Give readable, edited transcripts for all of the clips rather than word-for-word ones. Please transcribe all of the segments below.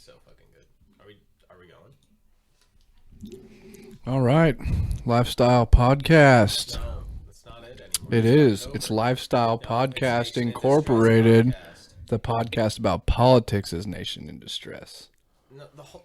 so fucking good. Are we going? All right. Lifestyle podcast. No, that's not it anymore. It is. It's Lifestyle Podcast Incorporated. The podcast about politics is Nation in Distress.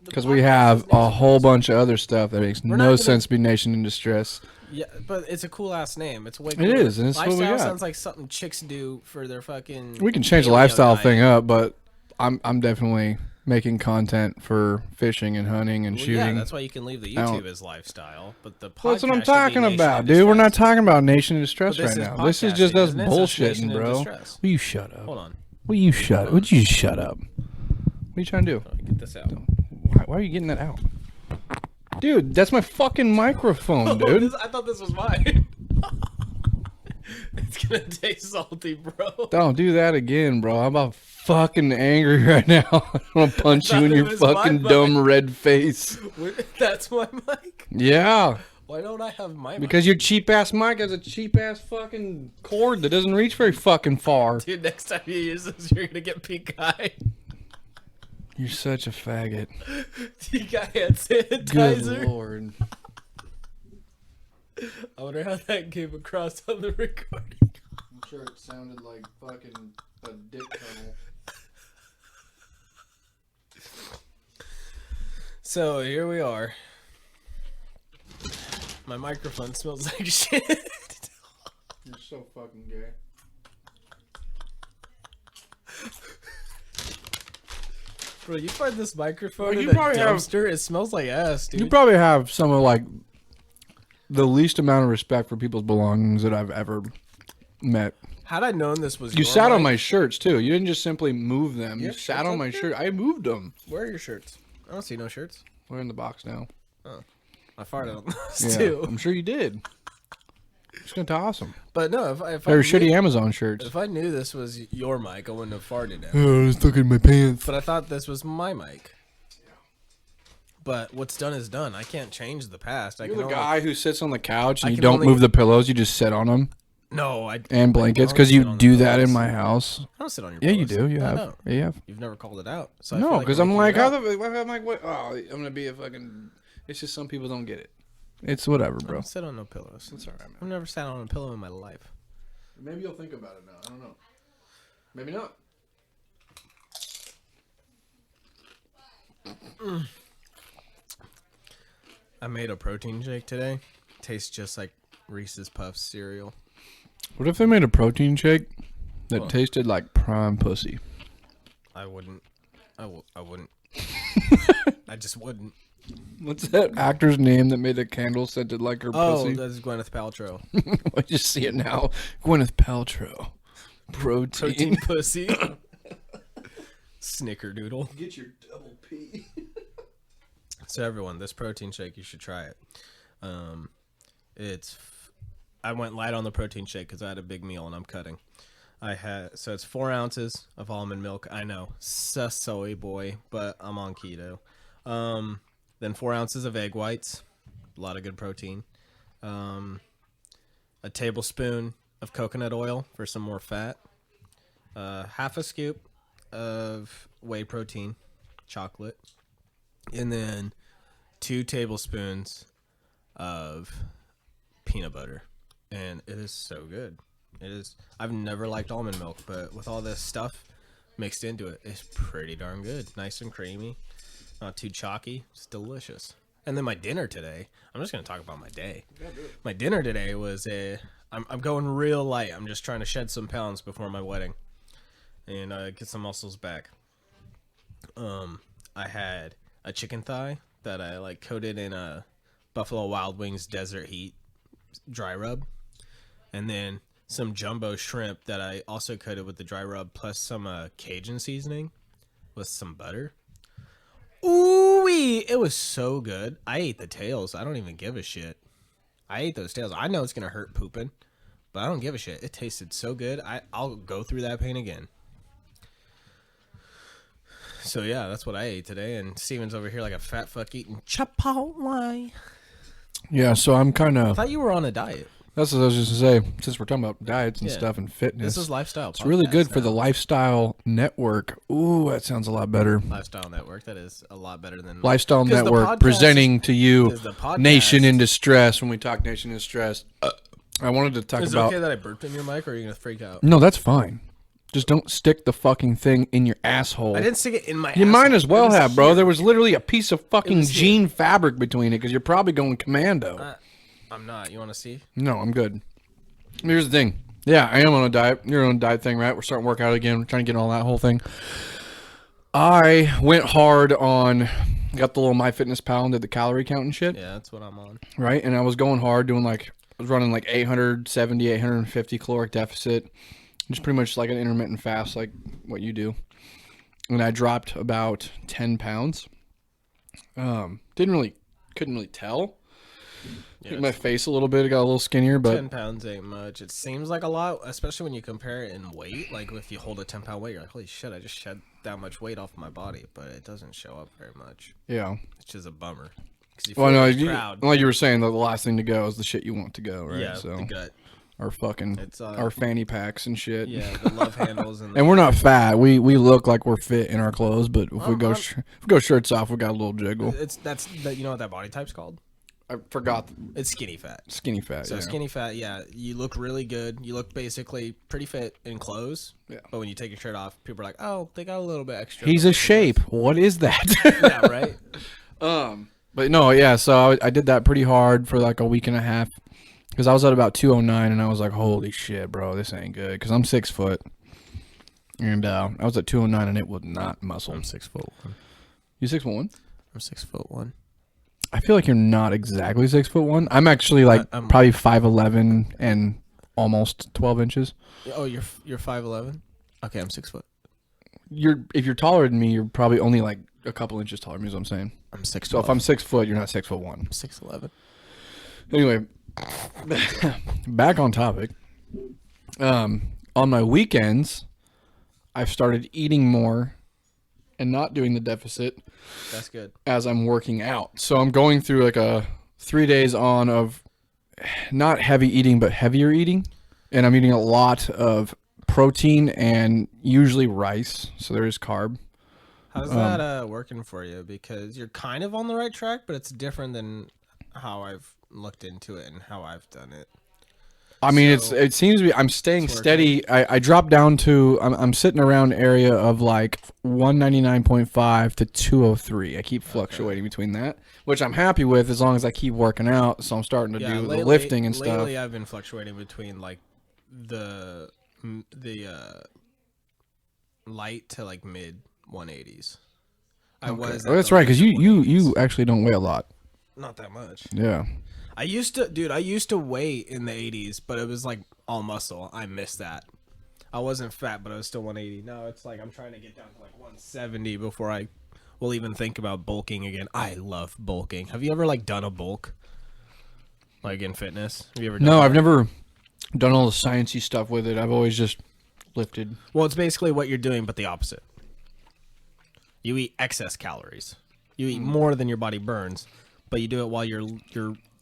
Because we have a whole bunch of other stuff that makes no sense to be Nation in Distress. Yeah, but it's a cool ass name. It's way cooler. It is, and it's Lifestyle what we got. Sounds like something chicks do for their fucking. We can change the lifestyle thing up, but I'm definitely making content for fishing and hunting and shooting. Yeah, that's why you can leave the YouTube as lifestyle, but the podcast. Well, that's what I'm talking about, dude. We're not talking about Nation in Distress right now. This is just us bullshitting, bro. Will you shut up? Hold on. Will you shut up? Would you shut up? What are you trying to do? Get this out. Why are you getting that out? Dude, that's my fucking microphone, dude. I thought this was mine. It's gonna taste salty, bro. Don't do that again, bro. I'm about fucking angry right now. I want to punch you in your fucking dumb red face. That's my mic? Yeah. Why don't I have my mic? Because your cheap-ass mic has a cheap-ass fucking cord that doesn't reach very fucking far. Dude, next time you use this, you're gonna get pink eye. You're such a faggot. Pink eye hand sanitizer. Good Lord. I wonder how that came across on the recording. I'm sure it sounded like fucking a dick tunnel. So, here we are. My microphone smells like shit. You're so fucking gay. Bro, you find this microphone in a dumpster, it smells like ass, dude. You probably have some of, like, the least amount of respect for people's belongings that I've ever met. Had I known this was You sat on my shirts, too. You didn't just simply move them. You sat on my shirt. I moved them. Where are your shirts? I don't see no shirts. We're in the box now. Oh. I farted on those, too. I'm sure you did. It's going to awesome. But no, if They were shitty Amazon shirts. If I knew this was your mic, I wouldn't have farted at it. Oh, I was stuck in my pants. But I thought this was my mic. But what's done is done. I can't change the past. You're the guy who sits on the couch and you don't don't move the pillows. You just sit on them. No, and blankets, because you do that in my house. I don't sit on your pillows. Yeah, you do. You have. Yeah, you have. You've never called it out. So no, because I'm like, how the? I'm like, what? Oh, I'm gonna be a fucking. It's just some people don't get it. It's whatever, bro. I don't sit on no pillows. It's all right, man. I've never sat on a pillow in my life. Maybe you'll think about it now. I don't know. Maybe not. I made a protein shake today. Tastes just like Reese's Puffs cereal. What if they made a protein shake that tasted like prime pussy? I wouldn't. I wouldn't. I just wouldn't. What's that actor's name that made a candle scented like her pussy? Oh, that's Gwyneth Paltrow. I just see it now. Gwyneth Paltrow. Protein pussy. Snickerdoodle. Get your double P. So everyone, this protein shake, you should try it. I went light on the protein shake because I had a big meal and I'm cutting. So it's 4 ounces of almond milk. I know, soy boy, but I'm on keto. Then 4 ounces of egg whites, a lot of good protein. A tablespoon of coconut oil for some more fat. Half a scoop of whey protein, chocolate. And then 2 tablespoons of peanut butter. And it is so good. It is. I've never liked almond milk, but with all this stuff mixed into it, it's pretty darn good. Nice and creamy. Not too chalky. It's delicious. And then my dinner today, I'm just going to talk about my day. My dinner today was I'm going real light. I'm just trying to shed some pounds before my wedding and get some muscles back. I had a chicken thigh that I like coated in a Buffalo Wild Wings Desert Heat dry rub, and then some jumbo shrimp that I also coated with the dry rub, plus some Cajun seasoning with some butter. Ooh-wee! It was so good. I ate the tails. I don't even give a shit. I ate those tails. I know it's gonna hurt pooping, but I don't give a shit. It tasted so good. I'll go through that pain again. So yeah, that's what I ate today, and Steven's over here like a fat fuck eating Chipotle. Yeah, so I'm kind I of. thought you were on a diet. That's what I was just going to say. Since we're talking about diets and stuff and fitness. This is Lifestyle It's really good for the Lifestyle Network. Ooh, that sounds a lot better. Lifestyle Network. That is a lot better than... Lifestyle Network presenting to you Nation in Distress. When we talk Nation in Distress, I wanted to talk about... Is it okay that I burped in your mic, or are you going to freak out? No, that's fine. Just don't stick the fucking thing in your asshole. I didn't stick it in my asshole. You might as well have, bro. There was literally a piece of fucking jean fabric between it because you're probably going commando. I'm not. You want to see? No, I'm good. Here's the thing. Yeah, I am on a diet. You're on a diet thing, right? We're starting to work out again. We're trying to get on that whole thing. I went hard on... Got the little MyFitnessPal and did the calorie count and shit. Yeah, that's what I'm on. Right? And I was going hard doing like... I was running like 870, 850 caloric deficit. Just pretty much like an intermittent fast, like what you do. And I dropped about 10 pounds. Couldn't really tell. Yeah, my face a little bit. It got a little skinnier, but 10 pounds ain't much. It seems like a lot, especially when you compare it in weight. Like if you hold a 10-pound weight, you're like, holy shit, I just shed that much weight off my body, but it doesn't show up very much. Yeah, it's just a bummer. Well, no, like you were saying, the last thing to go is the shit you want to go, right? Yeah, so the gut. Our fucking our fanny packs and shit. Yeah, the love handles and we're not fat. We look like we're fit in our clothes, but if we go shirts off, we got a little jiggle. You know what that body type's called? I forgot. It's skinny fat. Skinny fat. So skinny fat, yeah. You look really good. You look basically pretty fit in clothes. Yeah. But when you take your shirt off, people are like, "Oh, they got a little bit extra." He's a shape. What is that? Yeah, right. But no, yeah. So I did that pretty hard for like a week and a half. Because I was at about 209, and I was like, holy shit, bro, this ain't good. Because I'm 6 foot. And I was at 209, and it was not muscle. I'm 6'1". You 6'1"? I'm 6'1". I feel like you're not exactly 6'1". I'm actually like probably 5'11" and almost 12 inches. Oh, you're 5'11"? Okay, I'm 6 foot. If you're taller than me, you're probably only like a couple inches taller than me, is what I'm saying. I'm 6'12". So if I'm 6 foot, you're not 6'1". I'm 6'11". Anyway. Back on topic. On my weekends, I've started eating more and not doing the deficit. That's good. As I'm working out. So I'm going through like a 3 days on of not heavy eating, but heavier eating. And I'm eating a lot of protein and usually rice. So there is carb. How's that working for you? Because you're kind of on the right track, but it's different than how I've looked into it and how I've done it. I mean, it seems to be. I'm staying steady. I dropped down to. I'm sitting around area of like 199.5 to 203. I keep fluctuating between that, which I'm happy with as long as I keep working out. So I'm starting to do the lifting and stuff. Lately, I've been fluctuating between like the light to like mid 180s. That's right, because you actually don't weigh a lot. Not that much. Yeah. I used to weigh in the 80s, but it was like all muscle. I missed that. I wasn't fat, but I was still 180. Now it's like I'm trying to get down to like 170 before I will even think about bulking again. I love bulking. Have you ever like done a bulk? Like in fitness? Have you ever done that? I've never done all the sciencey stuff with it. I've always just lifted. Well, it's basically what you're doing, but the opposite. You eat excess calories. You eat more than your body burns, but you do it while you're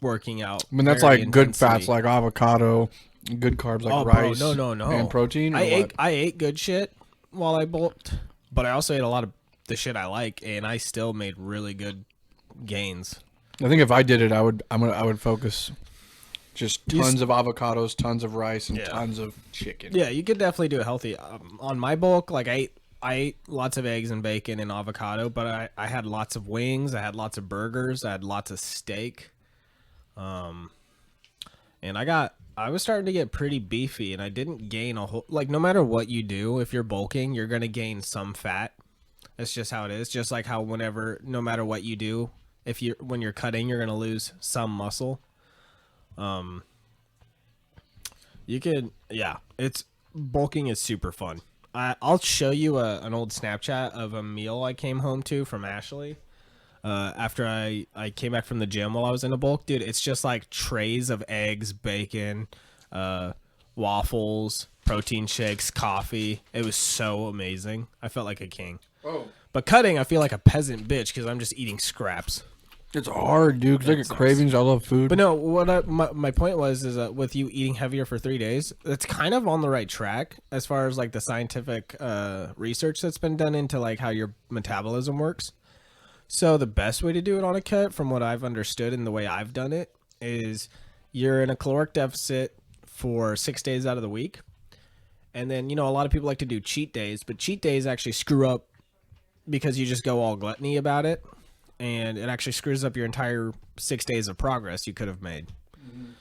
working out. I mean, that's like good fats like avocado, good carbs like rice. Bro, no. And protein. I ate good shit while I bulked, but I also ate a lot of the shit I like, and I still made really good gains. I think if I did it, I would focus just tons of avocados, tons of rice, and tons of chicken. Yeah, you could definitely do it healthy. On my bulk, like I ate lots of eggs and bacon and avocado, but I had lots of wings, I had lots of burgers, I had lots of steak. And I was starting to get pretty beefy, and I didn't gain a whole, like, no matter what you do, if you're bulking, you're going to gain some fat. That's just how it is. Just like how no matter what you do, when you're cutting, you're going to lose some muscle. Bulking is super fun. I'll show you an old Snapchat of a meal I came home to from Ashley. After I came back from the gym while I was in a bulk, dude, it's just like trays of eggs, bacon, waffles, protein shakes, coffee. It was so amazing. I felt like a king. Oh. But cutting, I feel like a peasant bitch because I'm just eating scraps. It's hard, dude, because I get cravings. I love food. But no, my point was is that with you eating heavier for 3 days, it's kind of on the right track as far as like the scientific research that's been done into like how your metabolism works. So the best way to do it on a cut, from what I've understood and the way I've done it, is you're in a caloric deficit for 6 days out of the week. And then, you know, a lot of people like to do cheat days, but cheat days actually screw up because you just go all gluttony about it. And it actually screws up your entire 6 days of progress you could have made. Mm-hmm.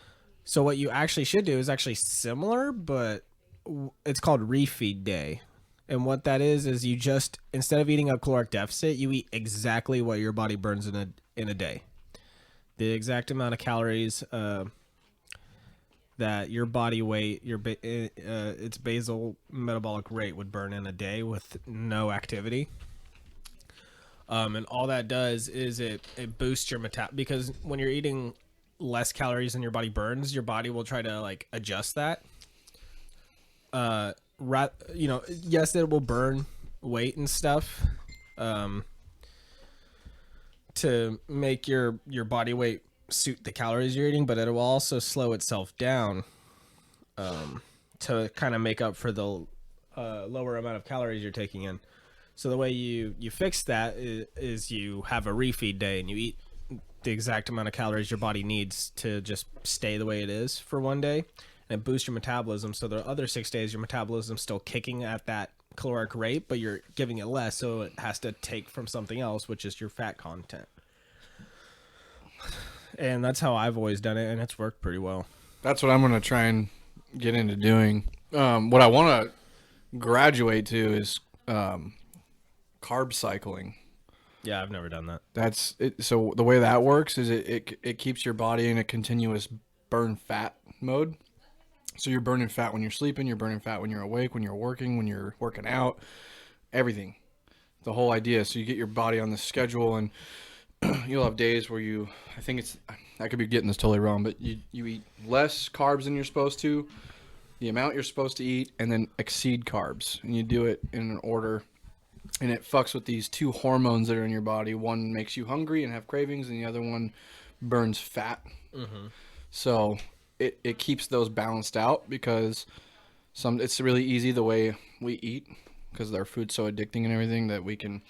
So what you actually should do is actually similar, but it's called refeed day. And what that is you just, instead of eating a caloric deficit, you eat exactly what your body burns in a day. The exact amount of calories that your body weight, its basal metabolic rate would burn in a day with no activity. And all that does is it boosts your because when you're eating less calories than your body burns, your body will try to like adjust that. You know, yes, it will burn weight and stuff to make your body weight suit the calories you're eating, but it will also slow itself down to kind of make up for the lower amount of calories you're taking in. So the way you fix that is you have a refeed day and you eat the exact amount of calories your body needs to just stay the way it is for one day, and it boosts your metabolism. So the other 6 days, your metabolism's still kicking at that caloric rate, but you're giving it less, so it has to take from something else, which is your fat content. And that's how I've always done it, and it's worked pretty well. That's what I'm going to try and get into doing. What I want to graduate to is carb cycling. Yeah, I've never done that. That's it. So the way that works is it keeps your body in a continuous burn fat mode. So you're burning fat when you're sleeping, you're burning fat when you're awake, when you're working, when you're working out, everything. The whole idea. So you get your body on this schedule, and you'll have days where I could be getting this totally wrong, but you eat less carbs than you're supposed to, the amount you're supposed to eat, and then exceed carbs. And you do it in an order. And it fucks with these two hormones that are in your body. One makes you hungry and have cravings, and the other one burns fat. Mm-hmm. So it keeps those balanced out, because it's really easy the way we eat, because our food's so addicting and everything, that we can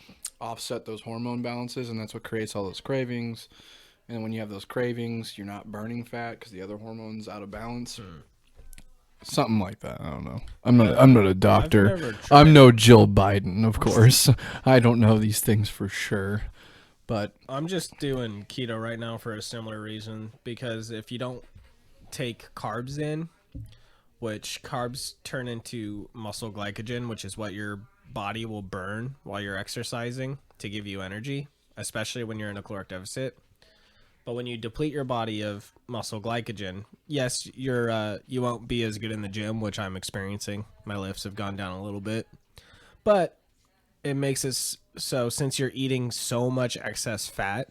offset those hormone balances, and that's what creates all those cravings. And then when you have those cravings, you're not burning fat because the other hormone's out of balance. Something like that. I don't know. I'm not a doctor. I'm no Jill Biden, of course. I don't know these things for sure. But I'm just doing keto right now for a similar reason, because if you don't take carbs in, which carbs turn into muscle glycogen, which is what your body will burn while you're exercising to give you energy, especially when you're in a caloric deficit. But when you deplete your body of muscle glycogen, yes, you won't be as good in the gym, which I'm experiencing. My lifts have gone down a little bit. But it makes it so since you're eating so much excess fat,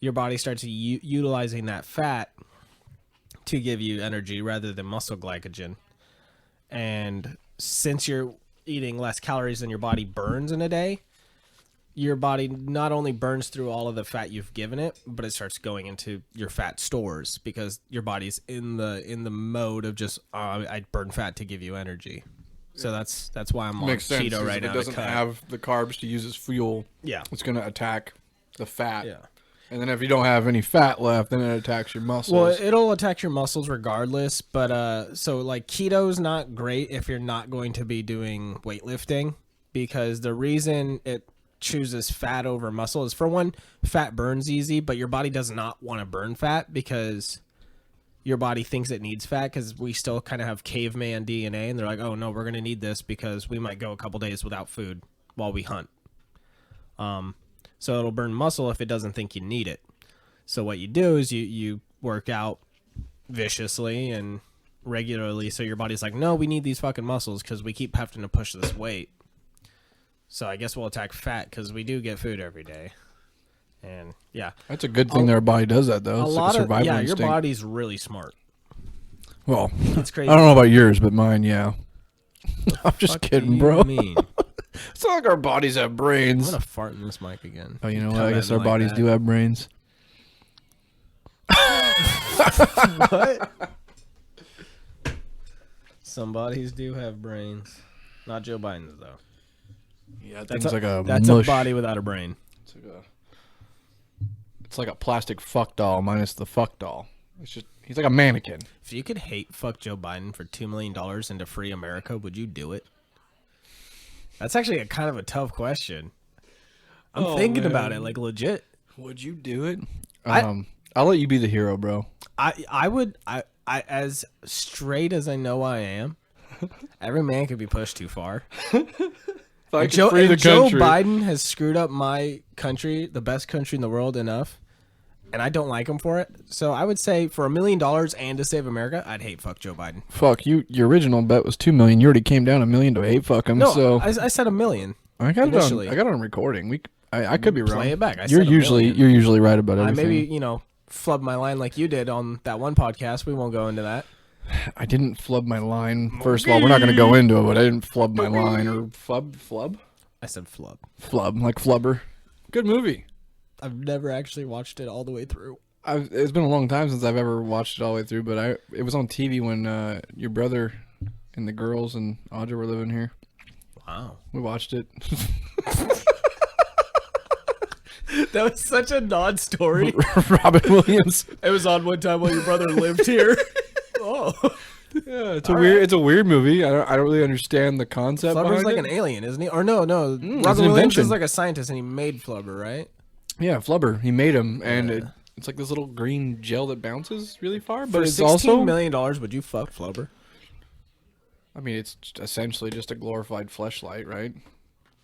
your body starts utilizing that fat to give you energy rather than muscle glycogen. And since you're eating less calories than your body burns in a day, your body not only burns through all of the fat you've given it, but it starts going into your fat stores, because your body's in the mode of just I burn fat to give you energy. So that's why I'm on keto right now. If it doesn't have the carbs to use as fuel, yeah, it's going to attack the fat. Yeah. And then if you don't have any fat left, then it attacks your muscles. Well, it'll attack your muscles regardless. But so like keto's not great if you're not going to be doing weightlifting, because the reason it chooses fat over muscle is, for one, fat burns easy, but your body does not want to burn fat because your body thinks it needs fat, because we still kind of have caveman DNA, and they're like, oh no, we're going to need this because we might go a couple days without food while we hunt. So it'll burn muscle if it doesn't think you need it. So what you do is you work out viciously and regularly, so your body's like, no, we need these fucking muscles because we keep having to push this weight. So I guess we'll attack fat because we do get food every day. And yeah, that's a good thing that our body does that, though. It's like a survival instinct. Your body's really smart. Well, it's crazy. I don't know about yours, but mine, yeah. I'm just kidding, bro. It's not like our bodies have brains. I'm gonna fart in this mic again. Oh, you know what? I guess our bodies do have brains. What? Some bodies do have brains. Not Joe Biden's, though. Yeah, That's that's a body without a brain. It's like a plastic fuck doll minus the fuck doll. He's like a mannequin. If you could hate fuck Joe Biden for $2 million and to free America, would you do it? That's actually a kind of a tough question. I'm thinking about it, like legit. Would you do it? I'll let you be the hero, bro. I would. I as straight as I know I am. Every man could be pushed too far. Joe Biden has screwed up my country, the best country in the world, enough, and I don't like him for it. So I would say for $1 million and to save America, I'd hate fuck Joe Biden. Fuck you. Your original bet was $2 million. You already came down $1 million to hate fuck him. No, so I said $1 million. I got it on recording. I could be wrong. Play it back. You're usually right about everything. I maybe flub my line like you did on that one podcast. We won't go into that. I didn't flub my line. First of all, we're not going to go into it, but I didn't flub my line or flub. I said flub. Flub, like flubber. Good movie. I've never actually watched it all the way through. It's been a long time since I've ever watched it all the way through, but it was on TV when your brother and the girls and Audra were living here. Wow. We watched it. That was such a non-story. Robin Williams. It was on one time while your brother lived here. Oh. Yeah, it's a weird movie. I don't really understand the concept. Flubber's like an alien, isn't he? Or no. Robin Williams is like a scientist and he made Flubber, right? Yeah, Flubber. He made him, and it's like this little green gel that bounces really far. But For it's $16 also million, would you fuck Flubber? I mean, it's essentially just a glorified fleshlight, right?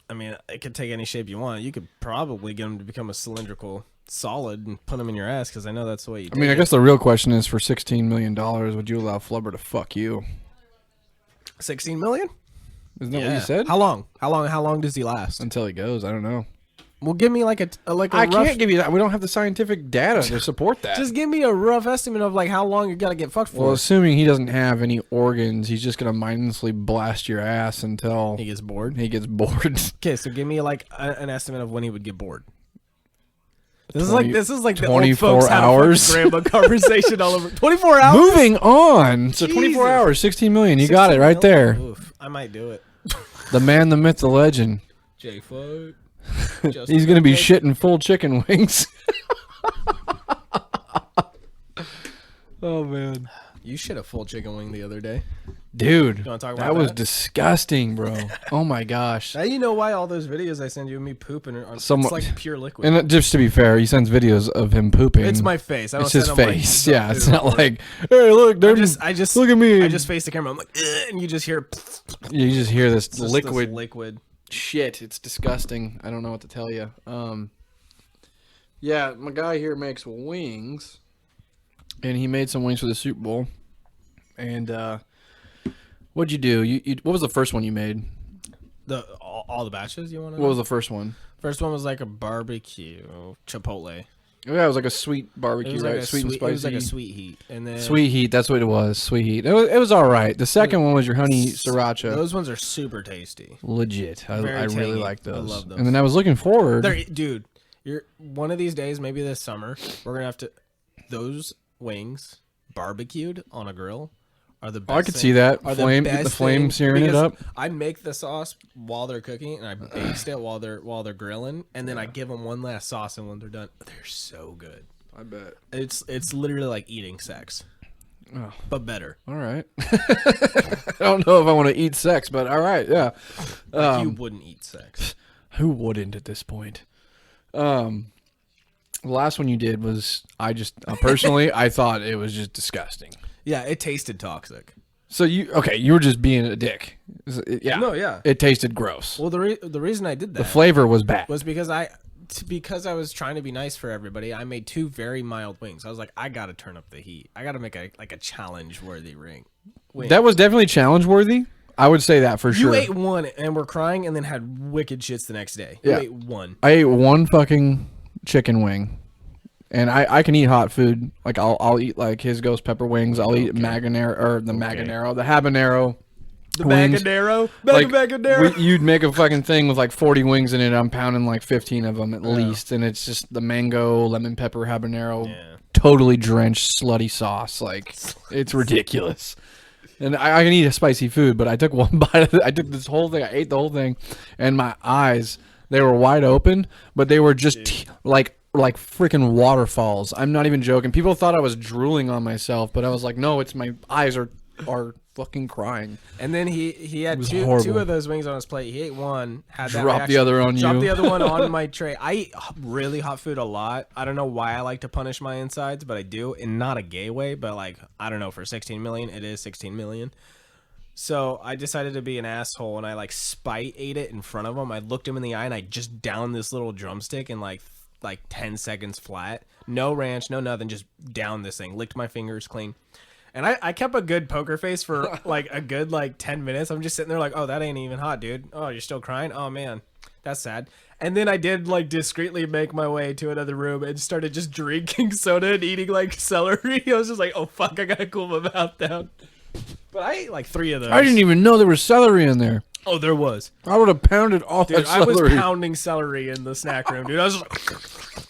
I mean, it could take any shape you want. You could probably get him to become a cylindrical solid and put him in your ass because I know that's the way you do it. I guess the real question is for $16 million, would you allow Flubber to fuck you? 16 million? Isn't that what you said? How long? How long does he last? Until he goes. I don't know. Well, give me like a I can't give you that. We don't have the scientific data to support that. Just give me a rough estimate of like how long you got to get fucked for. Well, assuming he doesn't have any organs, he's just going to mindlessly blast your ass until he gets bored. Okay, so give me like an estimate of when he would get bored. This is like the 24 old folks hours. had a grandma conversation all over. 24 hours. Moving on. So 24 hours, 16 million. You got it right there. Oof, I might do it. The man, the myth, the legend. J-Fuck. He's going to be shitting full chicken wings. Oh, man. You shit a full chicken wing the other day. Dude, you wanna talk about that was disgusting, bro. Oh, my gosh. Now you know why all those videos I send you of me pooping are it's like pure liquid. And just to be fair, he sends videos of him pooping. It's my face. I don't it's his face. Like, yeah, it's not like, hey, look, I just look at me. I just face the camera. I'm like, and you just hear. You just hear this liquid. Shit, it's disgusting. I don't know what to tell you. Yeah, my guy here makes wings, and he made some wings for the Super Bowl. And what'd you do? You what was the first one you made? All the batches you want to? What was the first one? First one was like a barbecue chipotle. Yeah, it was like a sweet barbecue, right? Like sweet and spicy. It was like a sweet heat, and then sweet heat. That's what it was. Sweet heat. It was all right. The second one was your honey siracha. Those ones are super tasty. Legit. I really like those. I love those. And then I was looking forward. Dude, you're one of these days, maybe this summer, we're gonna have to. Those wings barbecued on a grill are the best. I could see that. The flame searing it up. I make the sauce while they're cooking, and I baste it while they're grilling, and then I give them one last sauce, and when they're done, they're so good. I bet it's literally like eating sex, but better. All right. I don't know if I want to eat sex, but all right, yeah. You wouldn't eat sex. Who wouldn't at this point? The last one you did was personally I thought it was just disgusting. Yeah, it tasted toxic. So you were just being a dick. Yeah. No, yeah. It tasted gross. Well, the reason I did that, the flavor was bad. Was because I was trying to be nice for everybody. I made 2 very mild wings. I was like, I got to turn up the heat. I got to make a challenge worthy wing. That was definitely challenge worthy. I would say that for sure. You ate one and were crying and then had wicked shits the next day. You ate one. I ate one fucking chicken wing. And I can eat hot food. Like I'll eat like his ghost pepper wings. I'll eat maganero the habanero. The maganero. You'd make a fucking thing with like 40 wings in it. I'm pounding like 15 of them at least, and it's just the mango, lemon pepper, habanero totally drenched, slutty sauce. Like, it's ridiculous. And I can eat a spicy food, but I took one bite of it. I took this whole thing. I ate the whole thing, and my eyes, they were wide open, but they were just like freaking waterfalls. I'm not even joking. People thought I was drooling on myself, but I was like, no, it's my eyes are fucking crying. And then he had two of those wings on his plate. He ate one, had that dropped the other on you. Dropped the other one on my tray. I eat really hot food a lot. I don't know why I like to punish my insides, but I do, in not a gay way, but like, I don't know, for 16 million, it is 16 million. So I decided to be an asshole, and I like spite ate it in front of him. I looked him in the eye, and I just downed this little drumstick in like 10 seconds flat. No ranch, no nothing, just downed this thing. Licked my fingers clean. And I kept a good poker face for like a good 10 minutes. I'm just sitting there like, oh, that ain't even hot, dude. Oh, you're still crying? Oh, man, that's sad. And then I did like discreetly make my way to another room and started just drinking soda and eating like celery. I was just like, oh, fuck, I gotta cool my mouth down. But I ate like 3 of those. I didn't even know there was celery in there. Oh, there was. I would have pounded all that celery. I was pounding celery in the snack room, dude. I was just like...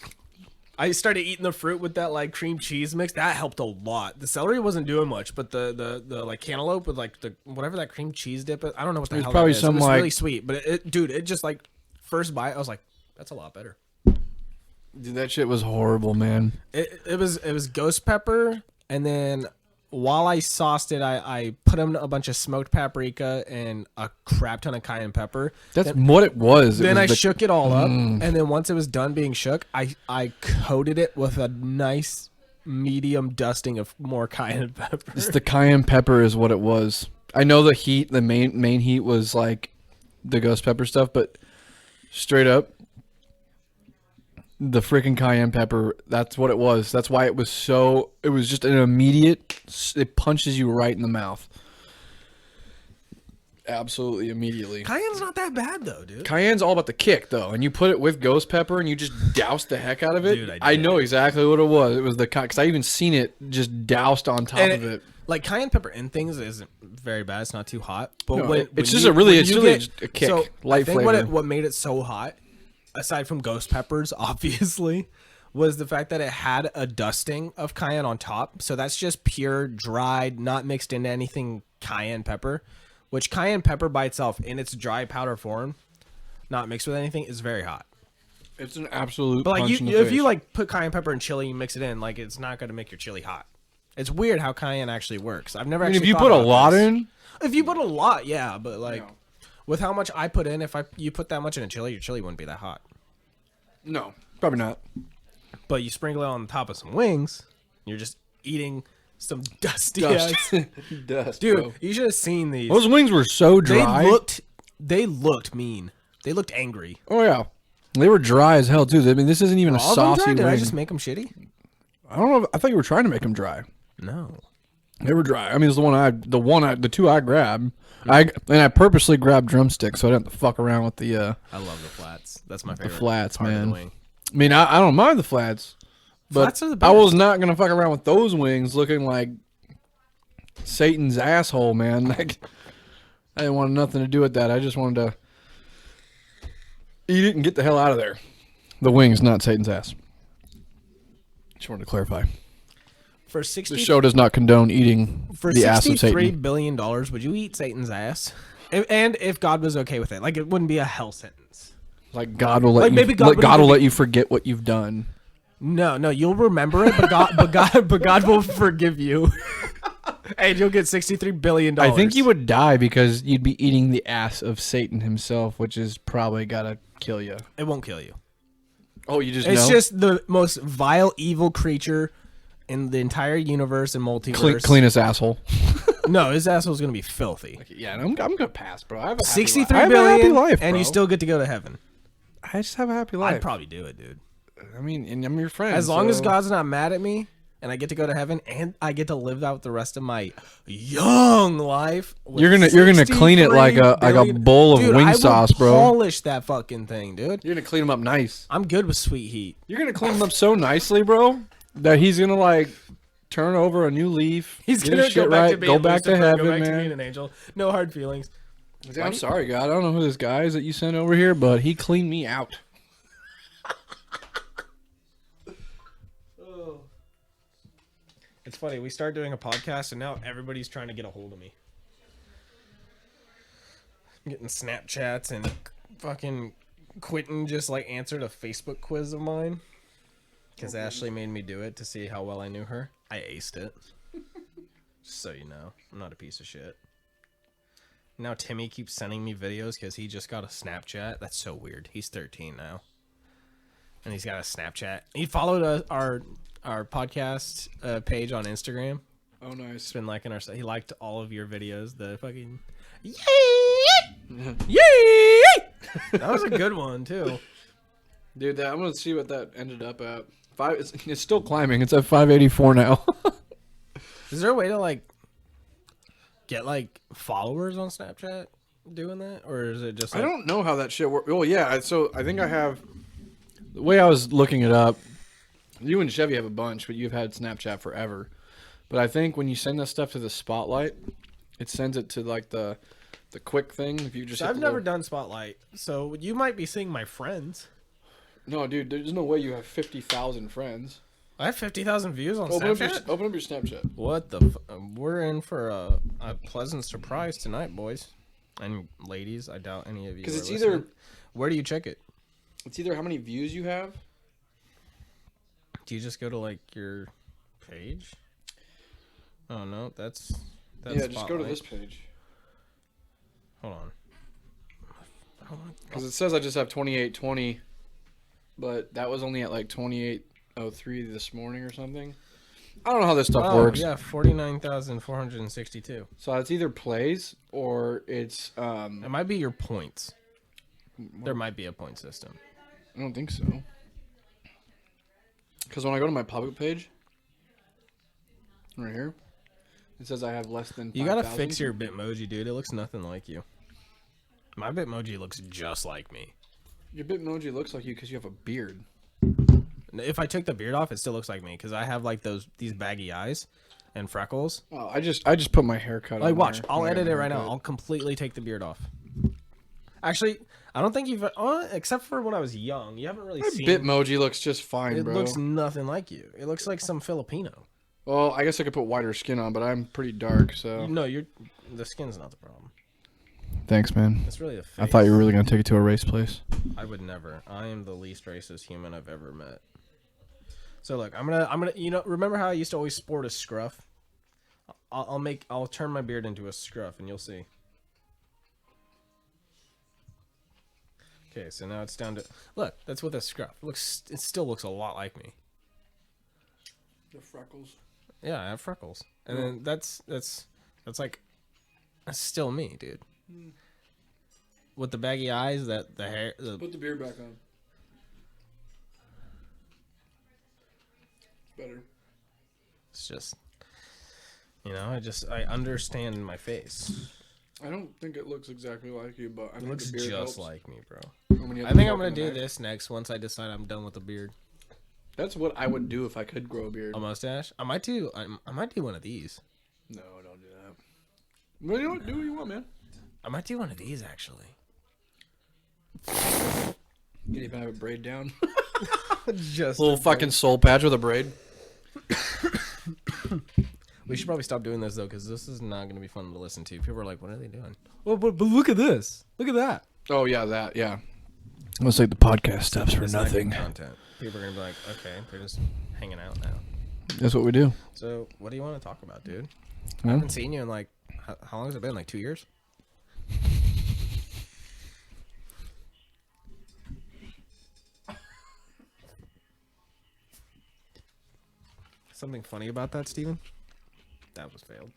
I started eating the fruit with that like cream cheese mix. That helped a lot. The celery wasn't doing much, but the like cantaloupe with like the whatever that cream cheese dip is, I don't know what the hell probably that is. some it was like really sweet, but it just like first bite, I was like, that's a lot better. Dude, that shit was horrible, man. It was ghost pepper, and then while I sauced it, I put in a bunch of smoked paprika and a crap ton of cayenne pepper. That's what it was. Then I shook it all up, and then once it was done being shook, I coated it with a nice medium dusting of more cayenne pepper. It's the cayenne pepper is what it was. I know the heat, the main heat was like the ghost pepper stuff, but straight up, the freaking cayenne pepper, that's what it was. That's why it was so, it was just an immediate, it punches you right in the mouth. Absolutely immediately. Cayenne's not that bad though, dude. Cayenne's all about the kick though, and you put it with ghost pepper and you just douse the heck out of it. Dude, I know exactly what it was. It was the, because I even seen it just doused on top of it. Like cayenne pepper in things isn't very bad. It's not too hot. But no, when it's just really a kick, so light flavor. What made it so hot, aside from ghost peppers, obviously, was the fact that it had a dusting of cayenne on top. So that's just pure, dried, not mixed into anything cayenne pepper, which cayenne pepper by itself in its dry powder form, not mixed with anything, is very hot. It's an absolute but like punch in the if face. you like put cayenne pepper in chili and mix it in, like it's not going to make your chili hot. It's weird how cayenne actually works. I've never actually if you put a lot in? If you put a lot, yeah, but like with how much I put in, if you put that much in a chili, your chili wouldn't be that hot. No, probably not. But you sprinkle it on top of some wings, you're just eating some dusty Dust, dude. Bro. You should have seen these. Those wings were so dry. They looked mean. They looked angry. Oh yeah, they were dry as hell too. I mean, this isn't even a saucy wing. Did I just make them shitty? I don't know. I thought you were trying to make them dry. No, they were dry. I mean, it's the two I grabbed. I purposely grabbed drumsticks so I didn't have to fuck around with the. I love the flats. That's my favorite. The flats, part man. Of the wing. I mean, I don't mind the flats, but flats are the best. I was not gonna fuck around with those wings looking like Satan's asshole, man. Like, I didn't want nothing to do with that. I just wanted to eat it and get the hell out of there. The wings, not Satan's ass. Just wanted to clarify. For the show does not condone eating the ass of Satan. $63 billion, would you eat Satan's ass? And if God was okay with it, like it wouldn't be a hell sentence. Like God will let let you forget what you've done. No, you'll remember it, but God will forgive you, and you'll get $63 billion. I think you would die because you'd be eating the ass of Satan himself, which is probably gotta kill you. It won't kill you. Oh, you just it's know? just the most vile, evil creature in the entire universe and multiverse. Cleanest asshole. No, his asshole's gonna be filthy. Yeah, I'm gonna pass, bro. I have a $63 billion, billion, life, and you still get to go to heaven. I just have a happy life. I'd probably do it, dude. I mean, and I'm your friend. As long as God's not mad at me, and I get to go to heaven, and I get to live out the rest of my young life. You're gonna clean it like a bowl of wing sauce, bro. Polish that fucking thing, dude. You're gonna clean them up nice. I'm good with sweet heat. You're gonna clean them up so nicely, bro, that he's gonna like turn over a new leaf. He's gonna go back to heaven, man. To being an angel. No hard feelings. I'm sorry, God. I don't know who this guy is that you sent over here, but he cleaned me out. It's funny. We started doing a podcast, and now everybody's trying to get a hold of me. I'm getting Snapchats, and fucking Quentin just like answered a Facebook quiz of mine because Ashley made me do it to see how well I knew her. I aced it. Just so you know, I'm not a piece of shit. Now Timmy keeps sending me videos because he just got a Snapchat. That's so weird. He's 13 now, and he's got a Snapchat. He followed our podcast page on Instagram. Oh, nice. He's been liking our stuff. He liked all of your videos. The fucking yay, yay. That was a good one too, dude. I'm gonna see what that ended up at. It's still climbing. It's at 584 now. Is there a way to like get like followers on Snapchat doing that, or is it just like... I don't know how that shit works. Well, yeah, so I think I have, the way I was looking it up, you and Chevy have a bunch, but you've had Snapchat forever. But I think when you send that stuff to the Spotlight, it sends it to like the quick thing. If you just I've never done Spotlight, so you might be seeing my friends. No, dude, there's no way you have 50,000 friends. I have 50,000 views on Snapchat. Open up your Snapchat. What the? We're in for a pleasant surprise tonight, boys and ladies. I doubt any of you. Because it's listening. either. Where do you check it? It's either how many views you have. Do you just go to like your page? Oh no, that's yeah. Spotlight. Just go to this page. Hold on. Because it says I just have 2820, but that was only at like 2803 this morning or something. I don't know how this stuff works. Yeah, 49,462. So it's either plays or it's It might be your points. There might be a point system. I don't think so. Because when I go to my public page, right here, it says I have less than 5,000. You gotta fix your Bitmoji, dude. It looks nothing like you. My Bitmoji looks just like me. Your Bitmoji looks like you because you have a beard. If I took the beard off, it still looks like me because I have like these baggy eyes and freckles. Oh, I just put my haircut on. Like, watch. there. I'll edit it right now. I'll completely take the beard off. Actually, I don't think you've... except for when I was young. You haven't really seen... Bitmoji looks just fine, It bro. looks nothing like you. It looks like some Filipino. Well, I guess I could put whiter skin on, but I'm pretty dark, so... No, the skin's not the problem. Thanks, man. It's really a face. I thought you were really going to take it to a race place. I would never. I am the least racist human I've ever met. So look, I'm gonna remember how I used to always sport a scruff? I'll turn my beard into a scruff and you'll see. Okay, so now it's down to... Look, that's with a scruff. It still looks a lot like me. The freckles. Yeah, I have freckles. And then that's like... That's still me, dude. With the baggy eyes, the hair... Put the beard back on. Better. It's just... I understand my face. I don't think it looks exactly like you, but I think It looks the beard just helps. like me, bro. I I think I'm going to do this next once I decide I'm done with the beard. That's what I would do if I could grow a beard. A mustache? I might do one of these. No, don't do that. Well, you know what? Do what you want, man. I might do one of these, actually. You can even have it braid down. Just Little fucking soul patch with a braid. We should probably stop doing this, though, because this is not going to be fun to listen to. People are like, what are they doing? Well, but look at this. Look at that. Oh, yeah, that, yeah. Looks like the podcast stops for It's not nothing. good content. People are going to be like, okay, they're just hanging out now. That's what we do. So, what do you want to talk about, dude? Huh? I haven't seen you in, like, how long has it been? Like 2 years? Something funny about that, Steven? That was failed.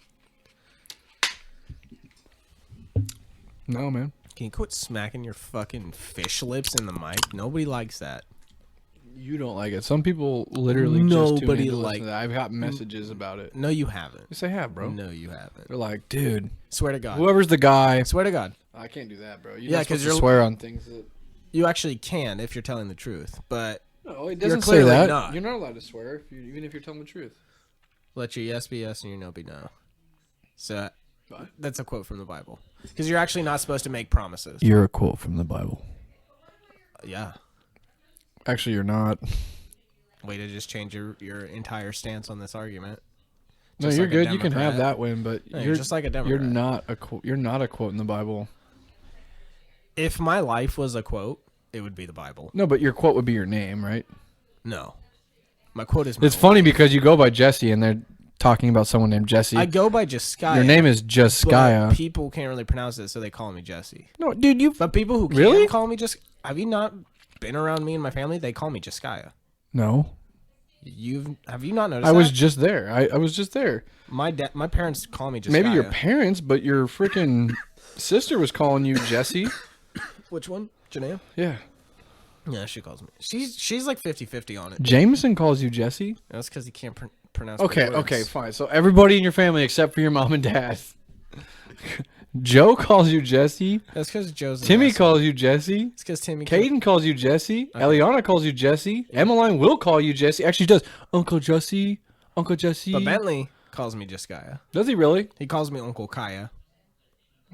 No, man. Can you quit smacking your fucking fish lips in the mic? Nobody likes that. You don't like it. Some people literally just tune in Nobody to listen like- to that. I've got messages about it. No, you haven't. Yes, I have, bro. No, you haven't. They're like, dude, Swear to God. whoever's the guy. Swear to God. I can't do that, bro. Yeah, 'cause you you're- swear on things that. You actually can if you're telling the truth, but No, it doesn't say clearly that. not. You're not allowed to swear, even if you're telling the truth. let your yes be yes and your no be no. So What? that's a quote from the Bible. Because you're actually not supposed to make promises. You're a quote from the Bible. Yeah. Actually, you're not. Way to just change your entire stance on this argument. No, you're good. You can have that win, but no, you're just like a Democrat. You're not a quote in the Bible. If my life was a quote, it would be the Bible. No, but your quote would be your name, right? No. My quote is It's funny because you go by Jesse and they're talking about someone named Jesse. I go by Jesiah. Your name is Jesiah. People can't really pronounce it, so they call me Jesse. No, dude, But people who really can call me have you not been around me and my family? They call me Jesiah. No. Have you not noticed I that? was just there. I was just there. My parents call me Jesiah. Maybe your parents, but your freaking sister was calling you Jesse. Which one? Janaea? Yeah. Yeah, she calls me. She's like 50-50 on it. Jameson calls you Jesse? That's because he can't pronounce Okay, fine. So everybody in your family except for your mom and dad. Joe calls you Jesse. That's because Joe's Timmy calls you Jesse. It's because Timmy. Caden calls you Jesse. Okay. Eliana calls you Jesse. Yeah. Emmeline will call you Jesse. Actually, does. Uncle Jesse. Uncle Jesse. But Bentley calls me Jesiah. Does he really? He calls me Uncle Kaya.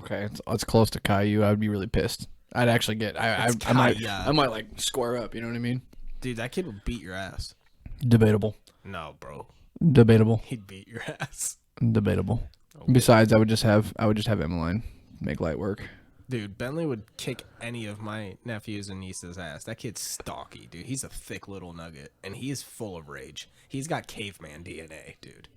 Okay, it's close to Caillou. I would be really pissed. I'd actually get. I might like square up. You know what I mean? Dude, that kid would beat your ass. Debatable. No, bro. Debatable. He'd beat your ass. Debatable. Oh, besides, I would just have Emmeline make light work. Dude, Bentley would kick any of my nephews and nieces' ass. That kid's stocky, dude. He's a thick little nugget, and he is full of rage. He's got caveman DNA, dude.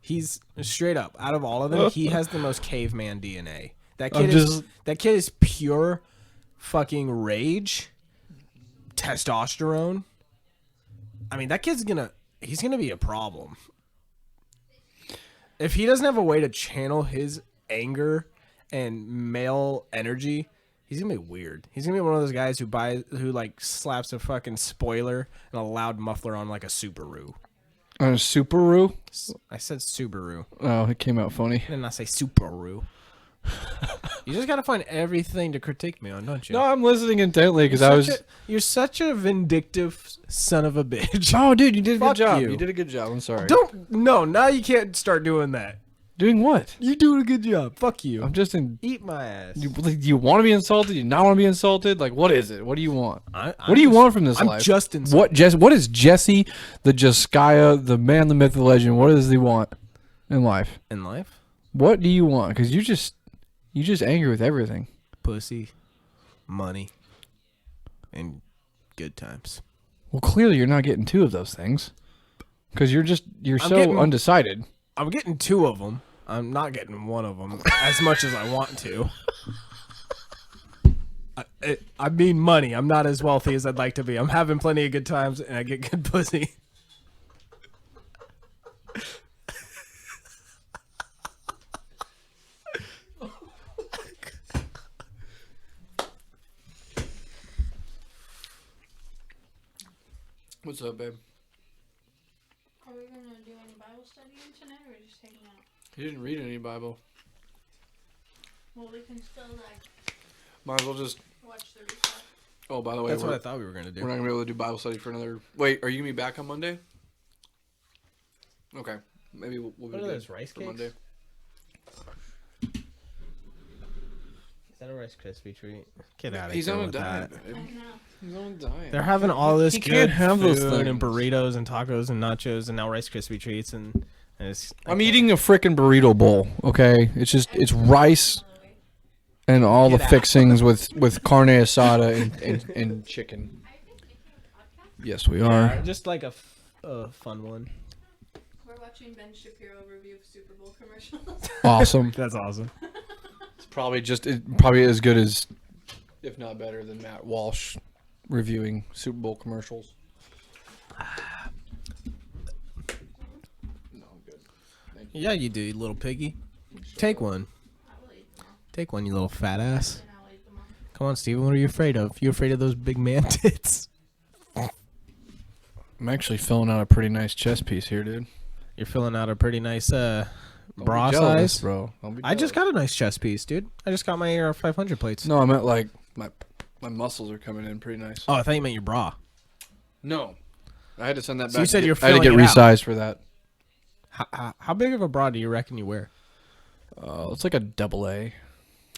He's straight up out of all of them. He has the most caveman DNA. That kid is pure fucking rage, testosterone. I mean, that kid's he's gonna be a problem. If he doesn't have a way to channel his anger and male energy, he's gonna be weird. He's gonna be one of those guys who like slaps a fucking spoiler and a loud muffler on like a Subaru. On a Subaru? I said Subaru. Oh, it came out funny. Didn't I say Subaru? You just gotta find everything to critique me on, don't you? No, I'm listening intently because you're such a vindictive son of a bitch. Oh, dude, you did a good job. You did a good job. I'm sorry. Now you can't start doing that. Doing what? You doing a good job. Fuck you. I'm just eat my ass. You want to be insulted? You not want to be insulted? Like, what is it? What do you want? What do you want from this life? I'm just insulted. What is Jesse, the Jesiah, the man, the myth, the legend? What does he want in life? In life? What do you want? Because you just angry with everything. Pussy, money, and good times. Well, clearly you're not getting two of those things. Because you're undecided. I'm getting two of them. I'm not getting one of them as much as I want to. I mean money. I'm not as wealthy as I'd like to be. I'm having plenty of good times, and I get good pussy. What's up, babe? Are we going to do any Bible study tonight, or are we just hanging out? He didn't read any Bible. Well, we can still, might as well just watch the replay. Oh, by the way, that's what I thought we were going to do. We're not going to be able to do Bible study for another... Wait, are you going to be back on Monday? Okay. Maybe we'll be what are good those, rice for cakes? Monday. Is that a Rice Krispie treat? Get out of He's here on a with diet. that. Babe. I know. He's on a diet. They're having all this He good can't have those food and things. burritos and tacos and nachos and now Rice Krispie treats and it's... I'm eating a freaking burrito bowl, okay? It's rice and all the Get out. fixings with carne asada and chicken. Yes, we are. Just like a fun one. We're watching Ben Shapiro review of Super Bowl commercials. Awesome. That's awesome. It's probably as good as, if not better than Matt Walsh reviewing Super Bowl commercials. No, I'm good. Thank you. Yeah, you do, you little piggy. Take one. I will eat them all. Take one, you little fat ass. And I'll eat them all. Come on, Steven, what are you afraid of? You afraid of those big man tits? I'm actually filling out a pretty nice chest piece here, dude. You're filling out a pretty nice bra Don't be jealous, size. bro. Don't be I just jealous. got a nice chest piece, dude. I just got my AR 500 plates. No, I meant like my muscles are coming in pretty nice. Oh, I thought you meant your bra. No, I had to send that back. So you said you're I had to get filling it out. resized for that. How big of a bra do you reckon you wear? It's like a double A.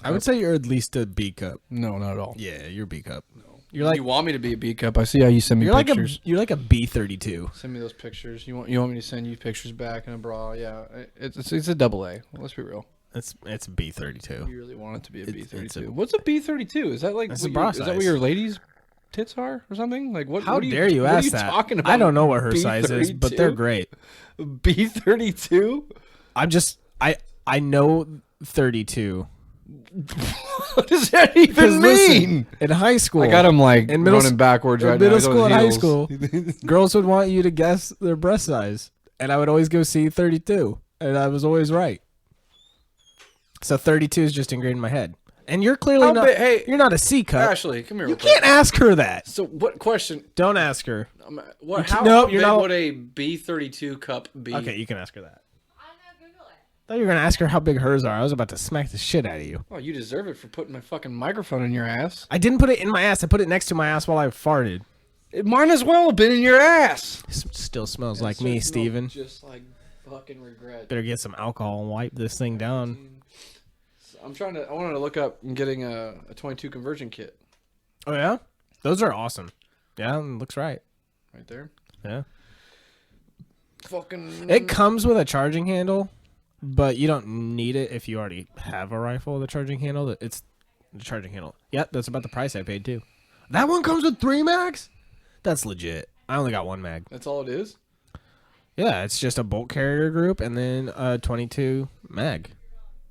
I would say you're at least a B cup. No, not at all. Yeah, you're B cup. No, You're like you want me to be a B cup. I see how you send me pictures. You're like a B32. Send me those pictures. You want me to send you pictures back in a bra? Yeah, it's a double A. Let's be real. It's B32. You really want it to be a It's B32. a- What's a B32? Is that like It's what a bra is that what size. your ladies' tits are or something? Like what? How what dare you what ask are you that? Talking about I don't know what her size is, but they're great. B32. I'm just I know 32. What does that even mean? In high school, I got him like in middle running backwards right in now. middle He's on school and high heels. school, girls would want you to guess their breast size, and I would always go see 32, and I was always right. So 32 is just ingrained in my head, and you're clearly not. Hey, you're not a C cup. Ashley, come here. You real quick. can't ask her that. So what question? Don't ask her. What? You How, can't- no, how you're big not- would a B32 cup be? Okay, you can ask her that. I'm not Google it. I thought you were gonna ask her how big hers are. I was about to smack the shit out of you. Oh, you deserve it for putting my fucking microphone in your ass. I didn't put it in my ass. I put it next to my ass while I farted. It might as well have been in your ass. Still smells like me, Steven. Just like fucking regret. Better get some alcohol and wipe this thing down. I wanted to look up getting a 22 conversion kit. Oh yeah, those are awesome. Yeah, looks right. Right there. Yeah. Fucking. It comes with a charging handle, but you don't need it if you already have a rifle with a charging handle. It's the charging handle. Yep, that's about the price I paid too. That one comes with 3 mags? That's legit. I only got 1 mag. That's all it is? Yeah, it's just a bolt carrier group and then a 22 mag.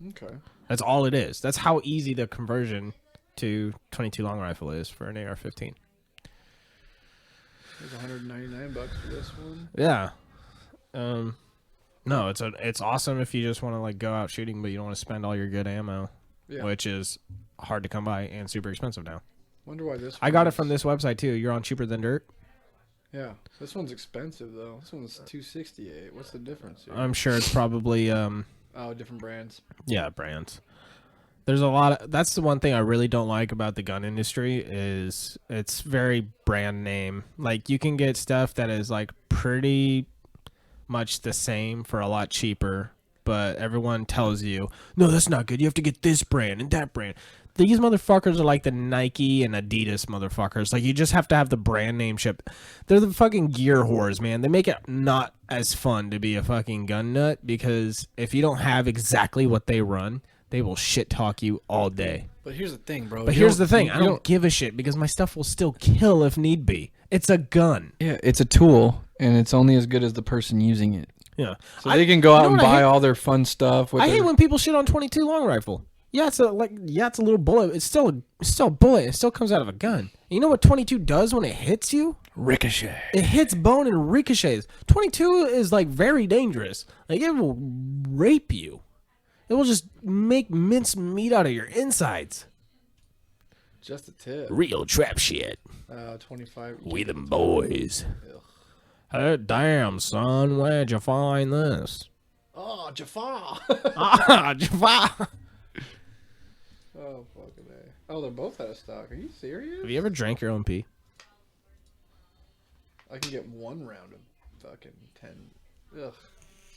Okay. That's all it is. That's how easy the conversion to 22 long rifle is for an AR-15. There's $199 for this one. Yeah. No, it's awesome if you just want to like go out shooting, but you don't want to spend all your good ammo, Yeah. which is hard to come by and super expensive now. Wonder why this. I got it one's- from this website too. You're on Cheaper Than Dirt. Yeah, this one's expensive though. This one's $268. What's the difference here? I'm sure it's probably Oh, different brands. yeah, brands. There's a lot of that's the one thing I really don't like about the gun industry is it's very brand name. Like you can get stuff that is like pretty much the same for a lot cheaper, but everyone tells you, "No, that's not good. You have to get this brand and that brand." These motherfuckers are like the Nike and Adidas motherfuckers. Like you just have to have the brand name ship. They're the fucking gear whores, man. They make it not as fun to be a fucking gun nut because if you don't have exactly what they run, they will shit talk you all day. But here's the thing, bro. But here's the thing. I don't give a shit because my stuff will still kill if need be. It's a gun. Yeah, it's a tool, and it's only as good as the person using it. Yeah. So they can go out know and what I buy hate? all their fun stuff. With I their, hate when people shit on 22 long rifle. Yeah, it's a little bullet. It's still a bullet. It still comes out of a gun. You know what 22 does when it hits you? ricochet. It hits bone and ricochets. 22 is like very dangerous. Like it will rape you. It will just make minced meat out of your insides. Just a tip. Real trap shit. 25. We them boys. Ugh. Hey, damn, son, where'd you find this? Oh, Jafar. Ah, Jafar. Oh, fucking A. Oh, they're both out of stock. Are you serious? Have you ever drank your own pee? I can get 1 round of fucking 10. Ugh.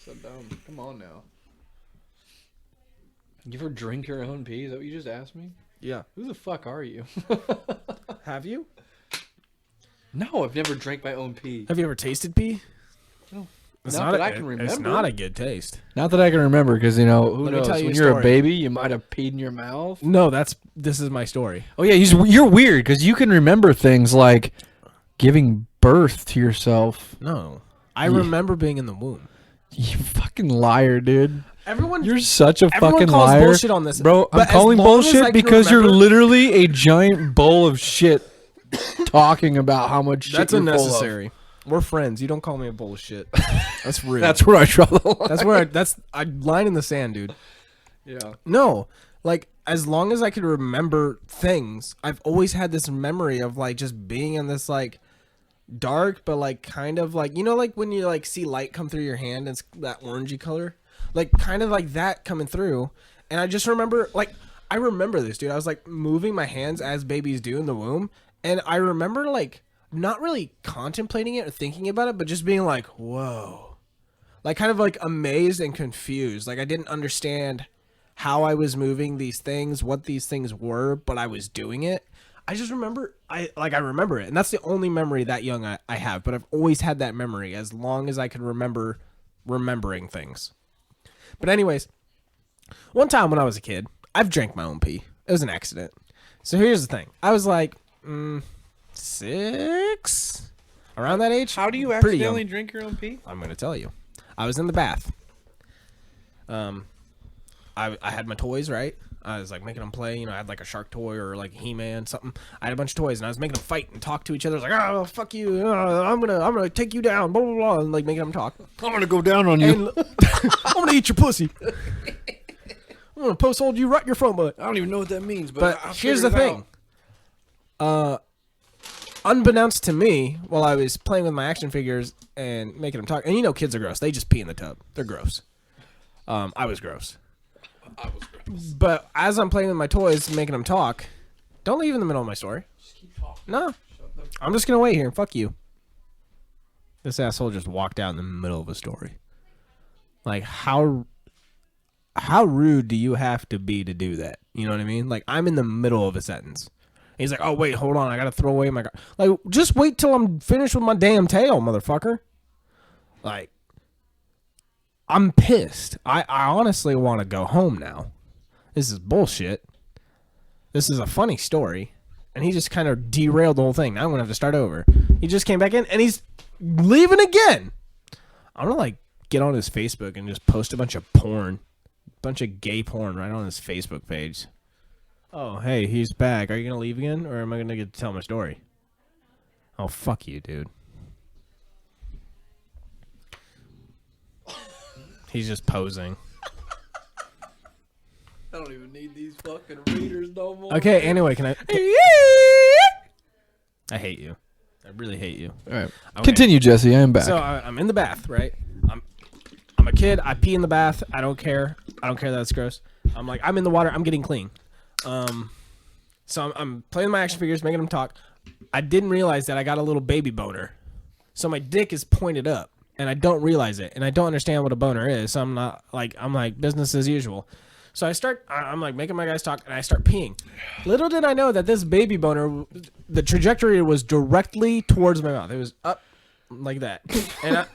So dumb. Come on now. You ever drink your own pee? Is that what you just asked me? Yeah. Who the fuck are you? Have you? No, I've never drank my own pee. Have you ever tasted pee? No. It's Not not that a, I can It's remember. not a good taste. Not that I can remember, because, you know, who Let me knows? tell you When a you're a story. baby, you might have peed in your mouth. No, this is my story. Oh, yeah, you're weird, because you can remember things like giving birth to yourself. No. I Yeah. remember being in the womb. You fucking liar, dude. Everyone You're such a everyone fucking calls liar. bullshit on this. Bro, I'm but as calling long as I bullshit can because you're remember- literally a giant bowl of shit talking about how much shit That's you're full of. unnecessary. We're friends. You don't call me a bowl of shit. That's rude. That's where I draw the line. That's where I line in the sand, dude. Yeah. No, like as long as I could remember things, I've always had this memory of like just being in this like dark, but like kind of like like when you like see light come through your hand and it's that orangey color, like kind of like that coming through. And I just remember I remember this, dude. I was like moving my hands as babies do in the womb, and I remember like not really contemplating it or thinking about it, but just being like, whoa, like kind of like amazed and confused. Like I didn't understand how I was moving these things, what these things were, but I was doing it. I just remember I remember it, and that's the only memory that young I have. But I've always had that memory as long as I can remember remembering things. But anyways, one time when I was a kid, I've drank my own pee. It was an accident. So here's the thing: I was like 6, around that age. How do you Pretty accidentally young. drink your own pee? I'm gonna tell you. I was in the bath. I had my toys, right? I was like making them play. You know, I had like a shark toy or like He-Man, something. I had a bunch of toys, and I was making them fight and talk to each other. I was like, "Oh, fuck you! I'm gonna take you down!" Blah blah blah, and like making them talk. I'm gonna go down on you. And I'm gonna eat your pussy. I'm gonna post hold you right in your front butt. I don't even know what that means, but Here's the thing. Unbeknownst to me, while I was playing with my action figures and making them talk, and you know, kids are gross. They just pee in the tub. They're gross. I was gross. But as I'm playing with my toys, making them talk, don't leave in the middle of my story. Just keep talking. No, I'm just gonna wait here and fuck you. This asshole just walked out in the middle of a story. Like how rude do you have to be to do that? You know what I mean? Like I'm in the middle of a sentence. He's like, "Oh wait, hold on, I gotta throw away my like." Just wait till I'm finished with my damn tail, motherfucker. Like, I'm pissed. I honestly want to go home now. This is bullshit. This is a funny story, and he just kind of derailed the whole thing. Now I'm gonna have to start over. He just came back in, and he's leaving again. I'm gonna like get on his Facebook and just post a bunch of porn, bunch of gay porn right on his Facebook page. Oh, hey, he's back. Are you going to leave again, or am I going to get to tell my story? Oh, fuck you, dude. He's just posing. I don't even need these fucking readers no more. Okay, anyway, can I hate you. I really hate you. All right. Okay. Continue, Jesse. I am back. So I'm in the bath, right? I'm a kid. I pee in the bath. I don't care. I don't care that it's gross. I'm like, I'm in the water. I'm getting clean. So I'm playing my action figures, making them talk. I didn't realize that I got a little baby boner. So my dick is pointed up, and I don't realize it, and I don't understand what a boner is. So I'm like business as usual. So I'm like making my guys talk, and I start peeing. Little did I know that this baby boner, the trajectory was directly towards my mouth. It was up like that,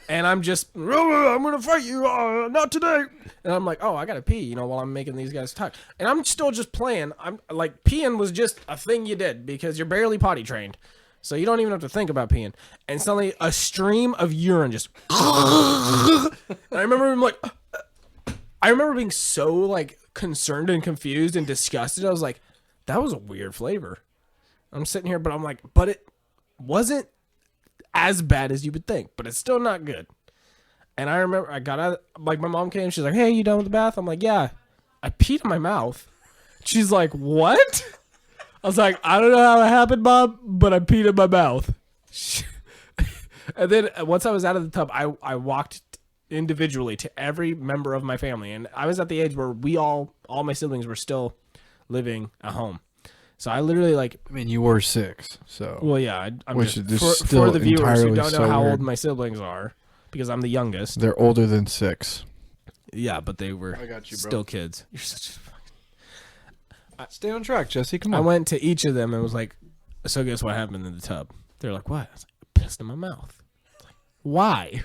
and I'm just, I'm gonna fight you, not today. And I'm like, oh, I gotta pee, while I'm making these guys talk. And I'm still just playing. I'm like, peeing was just a thing you did because you're barely potty trained, so you don't even have to think about peeing. And suddenly, a stream of urine just, and I remember being so like concerned and confused and disgusted. I was like, that was a weird flavor. I'm sitting here, but I'm like, but it wasn't as bad as you would think, but it's still not good. And I remember I got out, like my mom came, she's like, hey, you done with the bath? I'm like, yeah. I peed in my mouth. She's like, what? I was like, I don't know how it happened, Mom, but I peed in my mouth. And then once I was out of the tub, I walked individually to every member of my family. And I was at the age where all my siblings were still living at home. So I literally you were 6, so. Well, yeah, I'm which just is for the viewers who don't know so how weird. old my siblings are, because I'm the youngest. They're older than 6. Yeah, but they were I got you, bro. still kids. You're such a fucking... Stay on track, Jesse. Come on. I went to each of them and was like, so guess what happened in the tub? They're like, what? I was like, I pissed in my mouth. Like, why?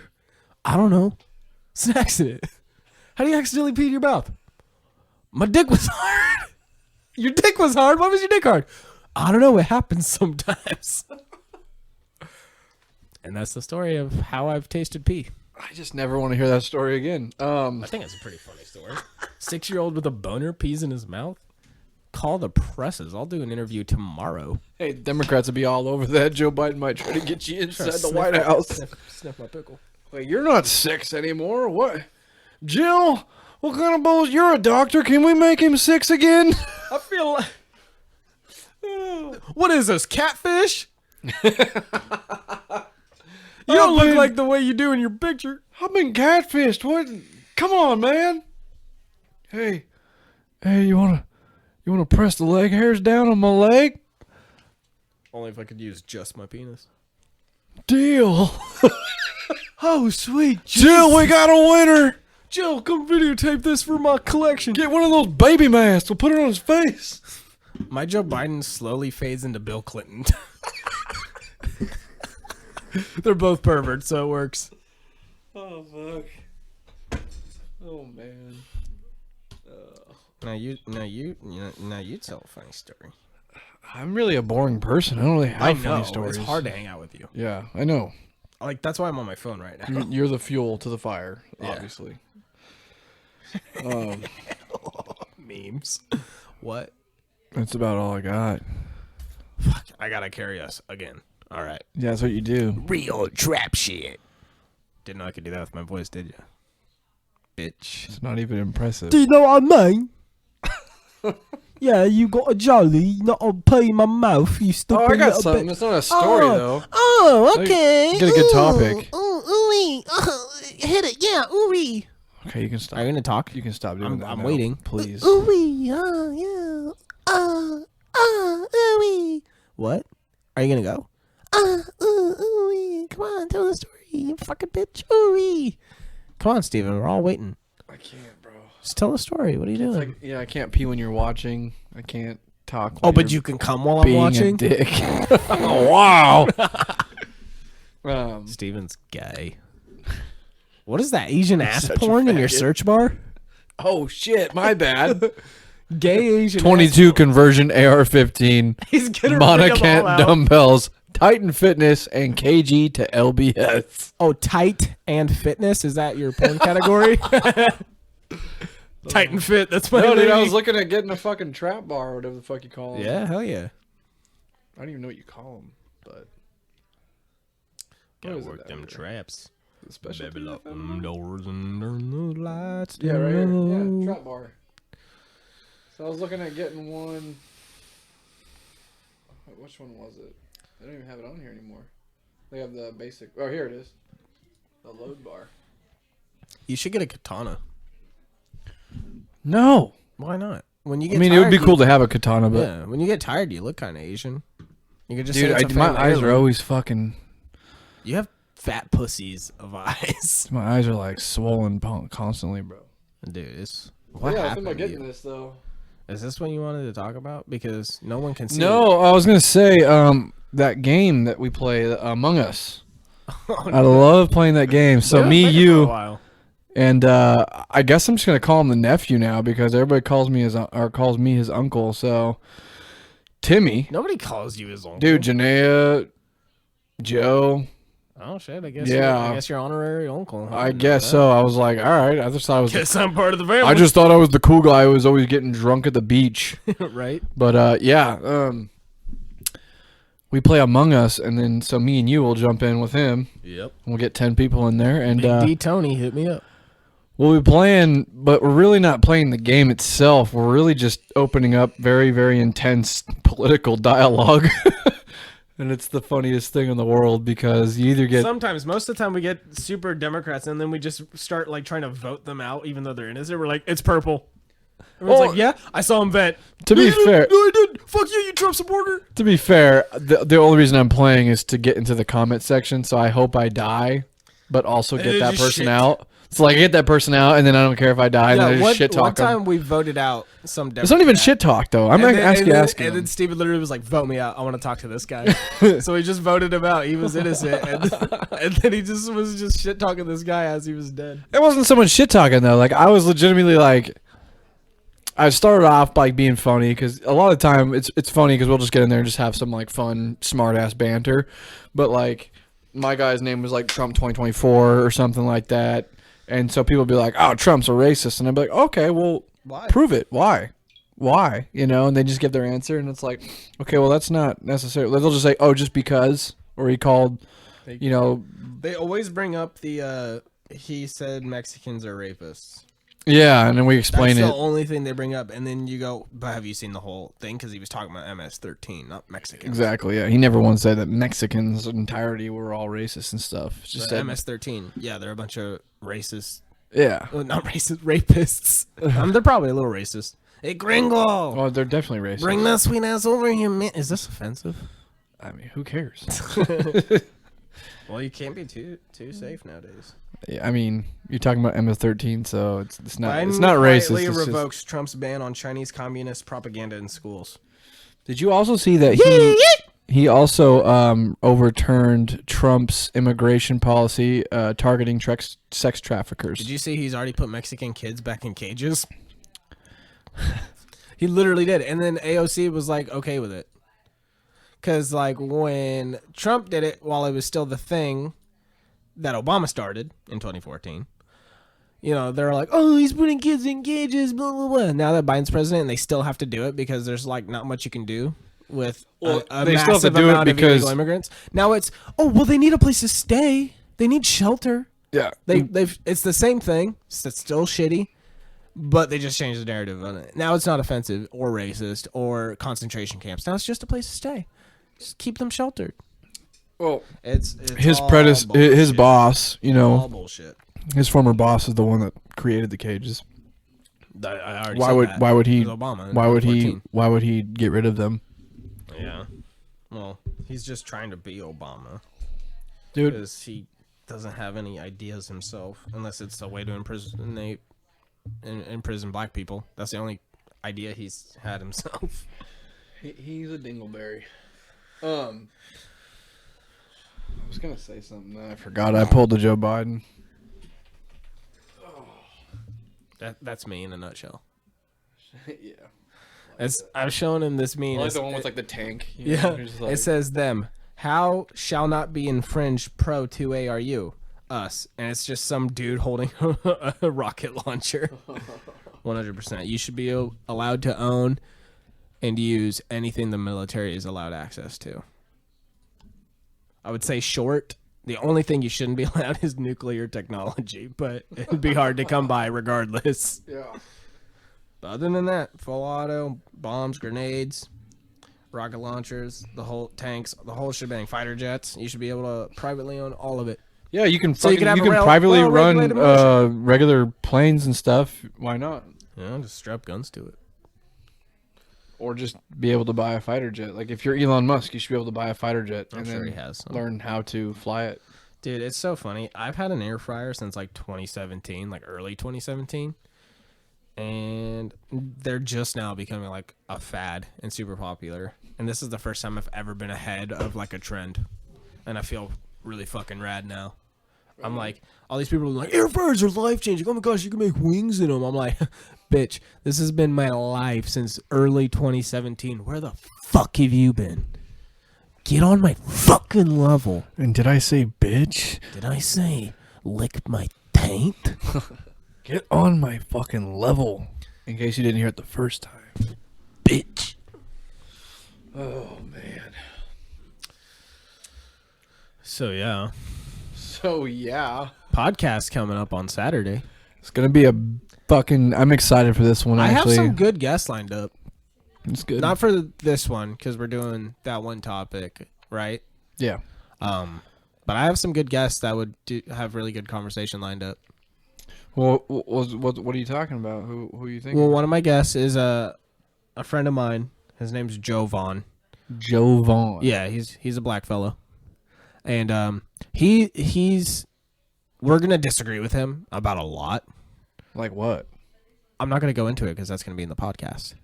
I don't know. It's an accident. How do you accidentally pee in your mouth? My dick was hard. Your dick was hard? Why was your dick hard? I don't know. It happens sometimes. And that's the story of how I've tasted pee. I just never want to hear that story again. I think it's a pretty funny story. 6-year-old with a boner pees in his mouth? Call the presses. I'll do an interview tomorrow. Hey, Democrats will be all over that. Joe Biden might try to get you inside the White House. Sniff my pickle. Wait, you're not 6 anymore. What? Jill, what kind of balls? You're a doctor. Can we make him 6 again? I feel like... What is this, catfish? You don't look like the way you do in your picture. I've been catfished. What? Come on, man. Hey, you wanna press the leg hairs down on my leg? Only if I could use just my penis. Deal. Oh, sweet. Jill, we got a winner. Jill, come videotape this for my collection. Get one of those baby masks. We'll put it on his face. My Joe Biden slowly fades into Bill Clinton. They're both perverts, so it works. Oh fuck. Oh man. Now you tell a funny story. I'm really a boring person. I don't really have funny stories. It's hard to hang out with you. Yeah, I know. Like that's why I'm on my phone right now. You're the fuel to the fire, Yeah. obviously. Memes. What? That's about all I got. Fuck! I gotta carry us again. All right. Yeah, that's what you do. Real trap shit. Didn't know I could do that with my voice, did you? Bitch. It's not even impressive. Do you know what I mean? Yeah, you got a jolly, not a pee in my mouth, you stupid I got little something. bit. It's not a story, though. Oh, okay. Get a good topic. Ooh, hit it, yeah, ooh. Okay, you can stop. Are you gonna talk? You can stop doing that I'm now, waiting. please. Ooh, yeah. Ooh. What? Are you gonna go? Ooh. Come on, tell the story, you fucking bitch. Ooh. Come on, Steven, we're all waiting. I can't, bro. Just tell the story. What are you doing? Like, yeah, I can't pee when you're watching. I can't talk. Oh, but you're you can come while I'm being watching? a dick. Oh, wow. Steven's gay. What is that Asian ass Such a porn in your faggot. search bar? Oh shit, my bad. Gay Asian 22 ass conversion AR-15, porn. He's gonna Mona ring 'em Kent all out. dumbbells, Titan Fitness, and KG to LBS. Oh, tight and fitness? Is that your porn category? Tight and fit. That's my No, dude, I movie. was looking at getting a fucking trap bar or whatever the fuck you call them. Yeah, hell yeah. I don't even know what you call them, but Gotta What is it work that them over there? traps. special. Baby, lock them doors and turn the lights Yeah, right here. down. Yeah, trap bar. So I was looking at getting one. Which one was it? They don't even have it on here anymore. They have the basic. Oh, here it is. The load bar. You should get a katana. No. Why not? When you get I mean, tired, it would be cool to have a katana, but Yeah, when you get tired, you look kind of Asian. You could just dude, say it's a my family eyes are heirloom. always fucking. You have fat pussies of eyes. My eyes are like swollen constantly, bro. Dude, it's what yeah, I happened think to about getting you? this though. Is this what you wanted to talk about? Because no one can see. No, I was gonna say that game that we play, Among Us. Oh, I love playing that game. So Yeah, me, played it for a you, while. and I guess I'm just gonna call him the nephew now because everybody calls me his uncle. So Timmy, Nobody calls you his uncle. dude, Janaea, Joe. Oh shit! I guess. Yeah. I guess you're honorary uncle. Huh? I guess so. I was like, all right. I just thought I was. Guess I'm part of the family. I just thought I was the cool guy who was always getting drunk at the beach. right. But yeah, we play Among Us, and then so me and you will jump in with him. Yep. We'll get 10 people in there, and Big D Tony hit me up. we'll be playing. But we're really not playing the game itself. We're really just opening up very, very intense political dialogue. And it's the funniest thing in the world because you either get Sometimes, most of the time, we get super Democrats, and then we just start like trying to vote them out, even though they're innocent. We're like, it's purple. Everyone's Oh. like, yeah, I saw him vent. To be fair- no, I didn't. Fuck you, you Trump supporter. To be fair, the only reason I'm playing is to get into the comment section, so I hope I die, but also get then that just person shit. out. It's like I get that person out, and then I don't care if I die, and then I just shit one talk them. time we voted out some Democrat. It's not even shit talk though. I'm And not then- asking. and then Steven literally was like, vote me out. I want to talk to this guy. So we just voted him out. He was innocent. And then he just was just shit talking this guy as he was dead. It wasn't so much shit talking though. Like I was legitimately like, I started off by being funny because a lot of the time it's funny because we'll just get in there and just have some like fun smart ass banter. But like my guy's name was like Trump 2024 or something like that. And so people be like, oh, Trump's a racist. And I'd be like, okay, well, Why? prove it. Why? You know, and they just give their answer. And it's like, okay, well, that's not necessarily. They'll just say, oh, just because. Or he called, you know. They always bring up the, he said Mexicans are rapists. Yeah, and then we explain That's it. the only thing they bring up. And then you go, but have you seen the whole thing? Because he was talking about MS-13, not Mexicans. Exactly, yeah. He never once said that Mexicans in entirety were all racist and stuff. It's just But said, MS-13, yeah, they're a bunch of racist. yeah. Well, not racist, rapists. They're probably a little racist. Hey, gringo! Oh, they're definitely racist. Bring that sweet ass over here, man. Is this offensive? I mean, who cares? Well, you can't be too safe nowadays. Yeah, I mean, you're talking about MS-13, so it's not Biden racist. quietly It's just- revokes Trump's ban on Chinese communist propaganda in schools. Did you also see that he also overturned Trump's immigration policy targeting sex traffickers? Did you see he's already put Mexican kids back in cages? He literally did. And then AOC was like, okay with it. Because, like, when Trump did it while it was still the thing that Obama started in 2014, you know, they're like, oh, he's putting kids in cages, blah, blah, blah. Now that Biden's president, and they still have to do it because there's, like, not much you can do with a they still have to massive do it amount of because illegal immigrants. Now it's, oh, well, they need a place to stay. They need shelter. Yeah. It's the same thing. It's still shitty. But they just changed the narrative on it. Now it's not offensive or racist or concentration camps. Now it's just a place to stay. Just keep them sheltered. Well, it's his all his bullshit. boss, you know, All bullshit. his former boss is the one that created the cages. I already Why said would that. why would he It was Obama in why would 2014. why would he get rid of them? Yeah. Well, he's just trying to be Obama, Dude, because he doesn't have any ideas himself, unless it's a way to imprison black people. That's the only idea he's had himself. he's a dingleberry. I was gonna say something that I forgot. I pulled the Joe Biden. That's me in a nutshell. Yeah, I've shown him this meme. I like It's- the one with like the tank. Yeah, It's just it like- says them. How shall not be infringed pro 2ARU? Us. And it's just some dude holding a rocket launcher. 100%. You should be allowed to own and use anything the military is allowed access to. I would say short. The only thing you shouldn't be allowed is nuclear technology, but it'd be hard to come by regardless. Yeah. But other than that, full auto, bombs, grenades, rocket launchers, the whole tanks, the whole shebang, fighter jets. You should be able to privately own all of it. Yeah, you can So you fucking, can have a privately well-regulated run regular planes and stuff. Why not? Yeah, just strap guns to it. Or just be able to buy a fighter jet. Like if you're Elon Musk, you should be able to buy a fighter jet I'm and sure then he has some. learn how to fly it. Dude, it's so funny. I've had an air fryer since like 2017, like early 2017. And they're just now becoming like a fad and super popular. And this is the first time I've ever been ahead of like a trend. And I feel really fucking rad now. I'm like, all these people are like, air fryers are life changing. Oh my gosh, you can make wings in them. I'm like, bitch, this has been my life since early 2017. Where the fuck have you been? Get on my fucking level. And did I say bitch? Did I say lick my taint? Get on my fucking level. In case you didn't hear it the first time. Bitch. Oh, man. So, yeah. So, yeah. Podcast coming up on Saturday. It's going to be a fucking... I'm excited for this one, I have actually. some good guests lined up. It's good. Not for this one, because we're doing that one topic, right? Yeah. But I have some good guests that would have really good conversation lined up. Well, what are you talking about? Who are you thinking? Well, one of my guests is a friend of mine. His name's Joe Vaughn. Joe Vaughn. Yeah, he's a black fellow. And he's we're going to disagree with him about a lot. Like what? I'm not going to go into it because that's going to be in the podcast.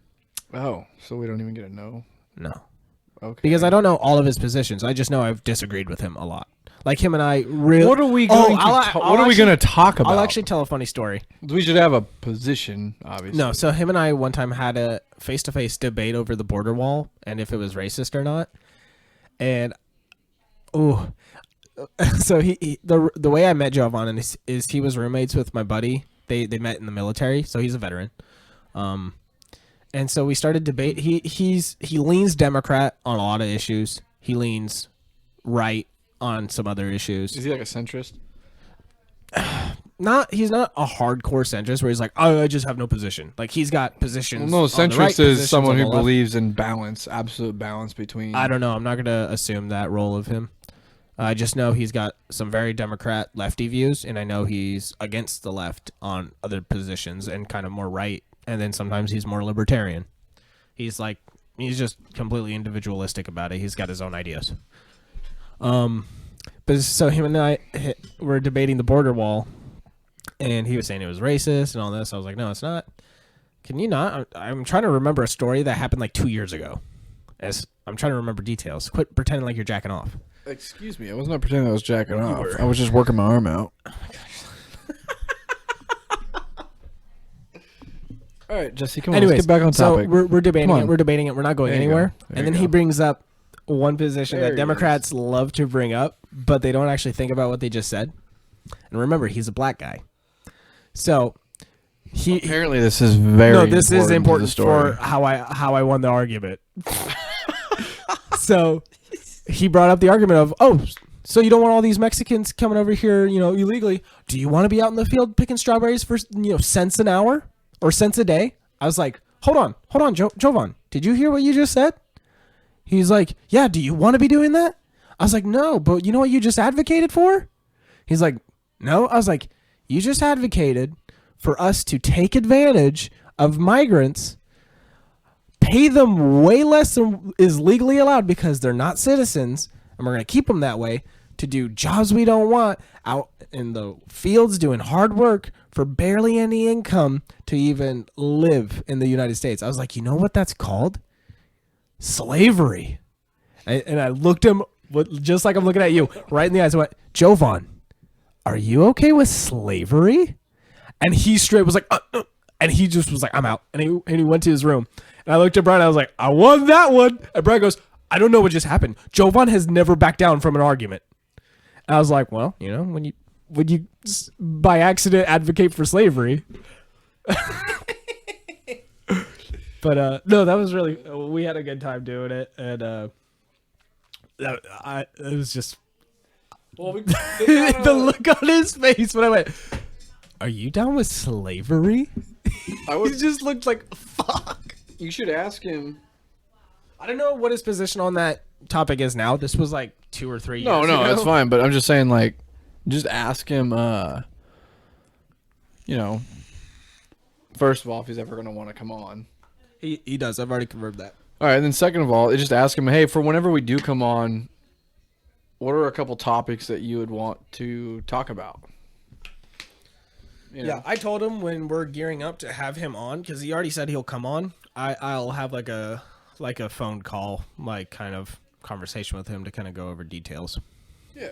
Oh, so we don't even get to know? No. Okay. Because I don't know all of his positions. I just know I've disagreed with him a lot. Like him and I really... What are we going to talk about? I'll actually tell a funny story. We should have a position, obviously. No, so him and I one time had a face-to-face debate over the border wall and if it was racist or not. And, so the way I met Joe Vaughn is he was roommates with my buddy. They met in the military, so he's a veteran. And so we started debate. He leans Democrat on a lot of issues. He leans right on some other issues. Is he like a centrist? He's not a hardcore centrist where he's like, oh, I just have no position. Like he's got positions. Well, no, on the centrist right, is positions someone on the who left. believes in balance, absolute balance between. I don't know. I'm not gonna assume that role of him. I just know he's got some very Democrat lefty views, and I know he's against the left on other positions and kind of more right. And then sometimes he's more libertarian. He's just completely individualistic about it. He's got his own ideas. But so him and I were debating the border wall, and he was saying it was racist and all this. I was like, no, it's not. Can you not? I'm trying to remember a story that happened like 2 years ago. As I'm trying to remember details. Quit pretending like you're jacking off. Excuse me. I was not pretending I was jacking You off. were. I was just working my arm out. Oh my gosh. All right, Jesse, come on. Anyways, Let's get back on so topic. we're debating it. We're debating it. We're not going There you anywhere. go. There And you then he go. brings up one position There that he Democrats love to bring up, but they don't actually think about what they just said. And remember, he's a black guy. So Apparently, this is very no, this is important to the story. for how I won the argument. So he brought up the argument of, oh, so you don't want all these Mexicans coming over here, illegally? Do you want to be out in the field picking strawberries for cents an hour or cents a day? I was like, hold on, Jovan, did you hear what you just said? He's like, yeah. Do you want to be doing that? I was like, no, but you know what you just advocated for? He's like, no. I was like, you just advocated for us to take advantage of migrants, pay them way less than is legally allowed because they're not citizens, and we're going to keep them that way to do jobs we don't want out in the fields doing hard work for barely any income to even live in the United States. I was like, you know what that's called? Slavery. And I looked him, just like I'm looking at you, right in the eyes. I went, Jovan, are you okay with slavery? And he straight was like, and he just was like, I'm out. And he went to his room. And I looked at Brian. I was like, I won that one. And Brian goes, I don't know what just happened. Jovan has never backed down from an argument. And I was like, well, when you by accident advocate for slavery. But no, that was really, we had a good time doing it. And it was just, the look on his face when I went, are you down with slavery? He just looked like, fuck. You should ask him. I don't know what his position on that topic is now. This was like 2 or 3 years ago. No, it's fine. But I'm just saying, like, just ask him, first of all, if he's ever going to want to come on. He does. I've already confirmed that. All right, and then second of all, just ask him, hey, for whenever we do come on, what are a couple topics that you would want to talk about? Yeah, I told him when we're gearing up to have him on, because he already said he'll come on. I'll have like a phone call, like kind of conversation with him to kind of go over details. Yeah.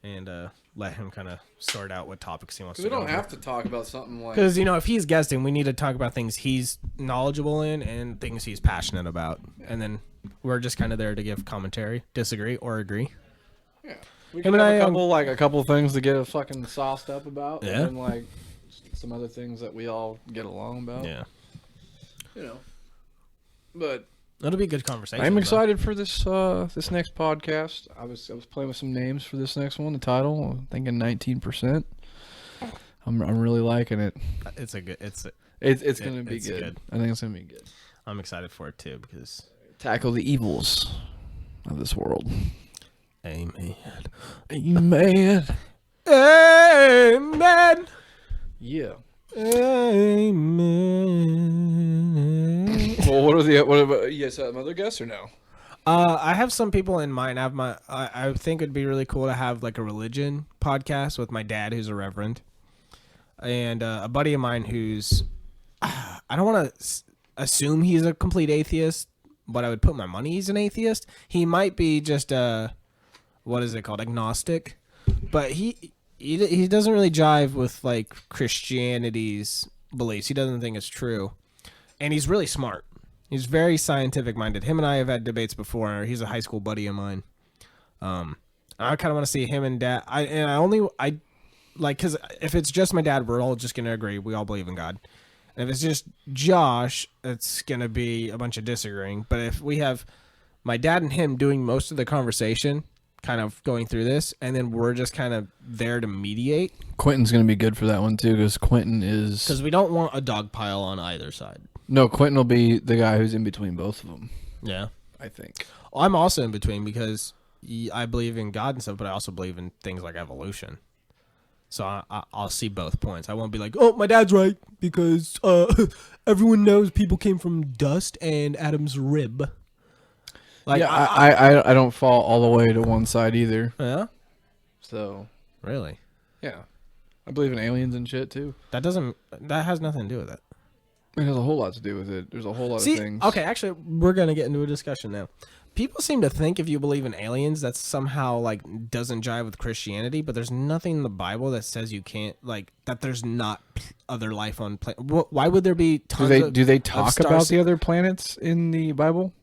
And let him kind of sort out what topics he wants to We go don't over. have to talk about something like... Because, if he's guesting, we need to talk about things he's knowledgeable in and things he's passionate about. Yeah. And then we're just kind of there to give commentary, disagree, or agree. Yeah. We can have a couple things to get us fucking sauced up about. Yeah. And then, some other things that we all get along about. Yeah. But... That'll be a good conversation. I'm excited for this this next podcast. I was playing with some names for this next one. The title, I'm thinking 19%. I'm really liking it. It's gonna be good. I think it's gonna be good. I'm excited for it too because tackle the evils of this world. Amen. Amen. Amen. Yeah. Amen. Well, what about you guys have other guests or no? I have some people in mind. I think it'd be really cool to have like a religion podcast with my dad, who's a reverend, and a buddy of mine who's I don't want to assume he's a complete atheist, but I would put my money he's an atheist. He might be just what is it called, agnostic, but he doesn't really jive with like Christianity's beliefs. He doesn't think it's true, and he's really smart. He's very scientific minded. Him and I have had debates before. He's a high school buddy of mine. I kind of want to see him and dad. Because if it's just my dad, we're all just gonna agree. We all believe in God. And if it's just Josh, it's gonna be a bunch of disagreeing. But if we have my dad and him doing most of the conversation, kind of going through this, and then we're just kind of there to mediate. Quentin's going to be good for that one, too, because Quentin is... Because we don't want a dog pile on either side. No, Quentin will be the guy who's in between both of them. Yeah. I think. Well, I'm also in between because I believe in God and stuff, but I also believe in things like evolution. So I'll see both points. I won't be like, oh, my dad's right, because everyone knows people came from dust and Adam's rib. Like, yeah, I don't fall all the way to one side either. Yeah? So. Really? Yeah. I believe in aliens and shit, too. That has nothing to do with it. It has a whole lot to do with it. There's a whole lot of things. Okay, actually, we're gonna get into a discussion now. People seem to think if you believe in aliens, that somehow like doesn't jive with Christianity, but there's nothing in the Bible that says you can't like that. There's not other life on planet. Why would there be tons Do they talk stars? about the other planets in the Bible?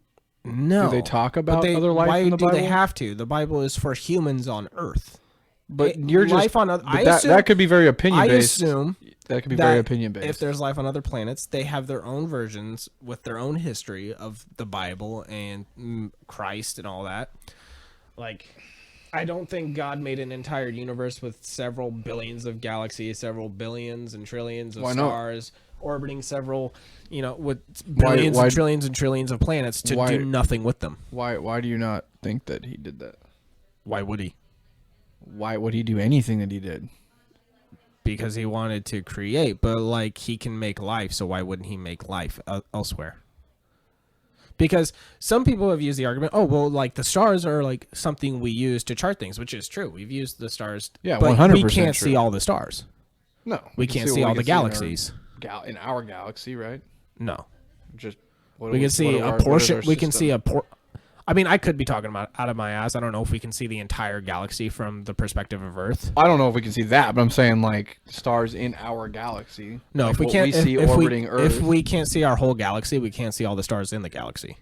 No. Do they talk about other life why in the do Bible? they have to? The Bible is for humans on Earth. But you're just life on other. that could be very opinion based. I assume that could be very opinion based. If there's life on other planets, they have their own versions with their own history of the Bible and Christ and all that. Like, I don't think God made an entire universe with several billions of galaxies, several billions and trillions of stars, orbiting several, with billions and trillions of planets to do nothing with them. Why do you not think that he did that? Why would he? Why would he do anything that he did? Because he wanted to create, but like he can make life, so why wouldn't he make life elsewhere? Because some people have used the argument, oh well, like the stars are like something we use to chart things, which is true. We've used the stars, yeah, but 100% we can't true. see all the stars. No, we can't see all the galaxies in our galaxy, right? No, just we can see a portion. We can see a I mean, I could be talking about out of my ass. I don't know if we can see the entire galaxy from the perspective of Earth. I don't know if we can see that, but I'm saying like stars in our galaxy. No, like if we can't see orbiting Earth. If we can't see our whole galaxy, we can't see all the stars in the galaxy.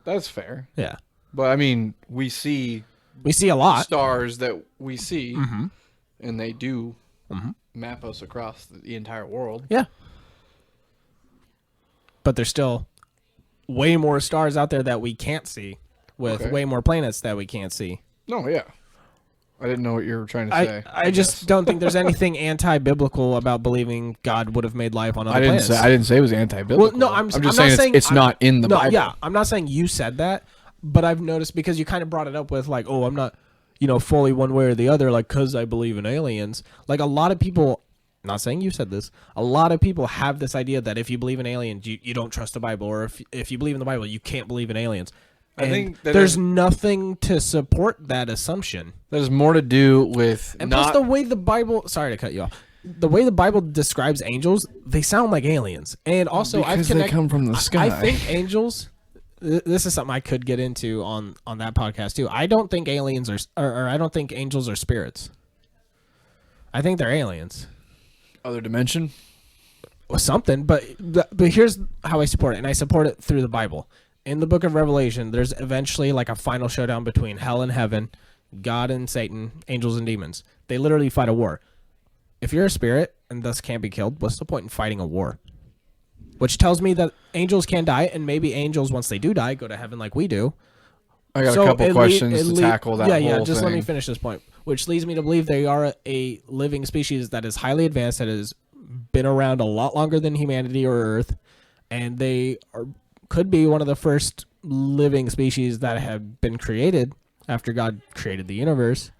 That's fair. Yeah, but I mean, we see a lot stars that we see, mm-hmm. and they do mm-hmm. map us across the entire world. Yeah, but there's still way more stars out there that we can't see, with way more planets that we can't see. No, yeah. I didn't know what you were trying to say. I just don't think there's anything anti-biblical about believing God would have made life on other planets. I didn't say it was anti-biblical. Well, no, I'm just saying it's not in the Bible. Yeah, I'm not saying you said that, but I've noticed because you kind of brought it up with like, oh, I'm not, fully one way or the other, like, because I believe in aliens. Like a lot of people, not saying you said this, a lot of people have this idea that if you believe in aliens, you don't trust the Bible, or if you believe in the Bible, you can't believe in aliens. And I think that there's nothing to support that assumption. There's more to do with plus the way the Bible. Sorry to cut you off. The way the Bible describes angels, they sound like aliens. And also, they come from the sky. I think angels. This is something I could get into on that podcast too. I don't think aliens or I don't think angels are spirits. I think they're aliens. Other dimension. Or something, but here's how I support it, and I support it through the Bible. In the book of Revelation, there's eventually like a final showdown between hell and heaven, God and Satan, angels and demons. They literally fight a war. If you're a spirit and thus can't be killed, what's the point in fighting a war? Which tells me that angels can die, and maybe angels, once they do die, go to heaven like we do. I got a couple questions to tackle that whole thing. Yeah, just let me finish this point. Which leads me to believe they are a living species that is highly advanced, that has been around a lot longer than humanity or Earth, and they could be one of the first living species that have been created after God created the universe,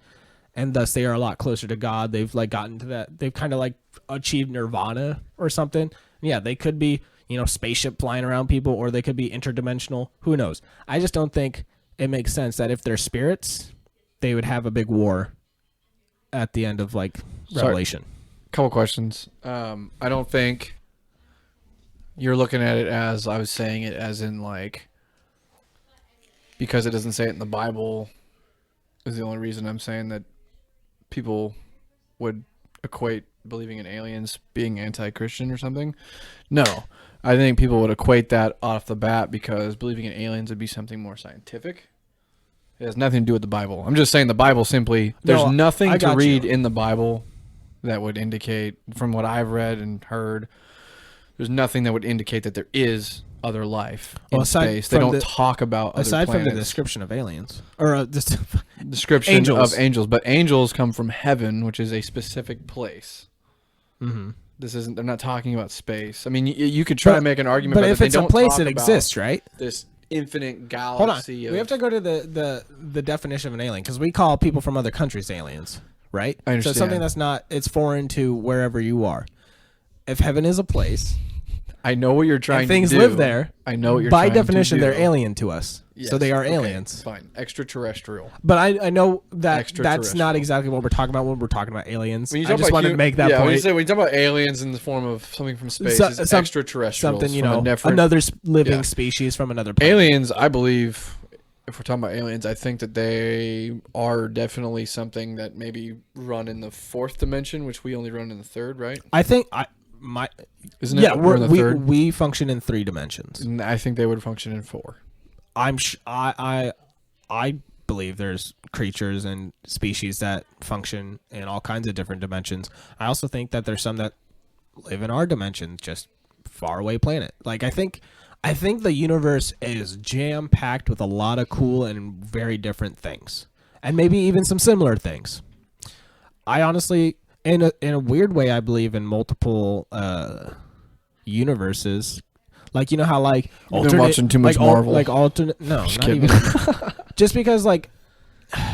and thus they are a lot closer to God. They've like gotten to that. They've kind of like achieved nirvana or something. Yeah, they could be, spaceship flying around people, or they could be interdimensional. Who knows? I just don't think it makes sense that if they're spirits, they would have a big war at the end of like Revelation. Couple questions. I don't think you're looking at it as I was saying it as in like, because it doesn't say it in the Bible is the only reason I'm saying that people would equate believing in aliens being anti-Christian or something. No, I think people would equate that off the bat because believing in aliens would be something more scientific. It has nothing to do with the Bible. I'm just saying the Bible simply, there's nothing to read in the Bible that would indicate, from what I've read and heard, there's nothing that would indicate that there is other life in space. They don't talk about other aside planets. From the description of aliens or description of angels, but angels come from heaven, which is a specific place. Mm-hmm. This isn't. They're not talking about space. I mean, you could try to make an argument, but if it's a place, it exists, right? This infinite galaxy. Hold on, we have to go to the definition of an alien, because we call people from other countries aliens, right? I understand. So something that's not, it's foreign to wherever you are. If heaven is a place, I know what you're trying and things to do. live there. I know what you're by trying to definition, do. they're alien to us. Yes, So they are okay, aliens. Fine. Extraterrestrial. But I know that that's Extraterrestrial. not exactly what we're talking about when we're talking about aliens. When you I talk just about wanted to make that When point. you talk about aliens in the form of something from space, it's extraterrestrial. Something, from a different, another living yeah. species from another planet. Aliens, I believe, if we're talking about aliens, I think that they are definitely something that maybe run in the fourth dimension, which we only run in the third, right? I think Isn't it? We're in the third? we function in 3 dimensions. And I think they would function in 4. I believe there's creatures and species that function in all kinds of different dimensions. I also think that there's some that live in our dimension, just far away planet. Like I think the universe is jam packed with a lot of cool and very different things, and maybe even some similar things. I honestly, in a weird way, I believe in multiple universes. Like, you know how like You've been watching too much Marvel. Like alternate, no, not kidding. even. Just because, like,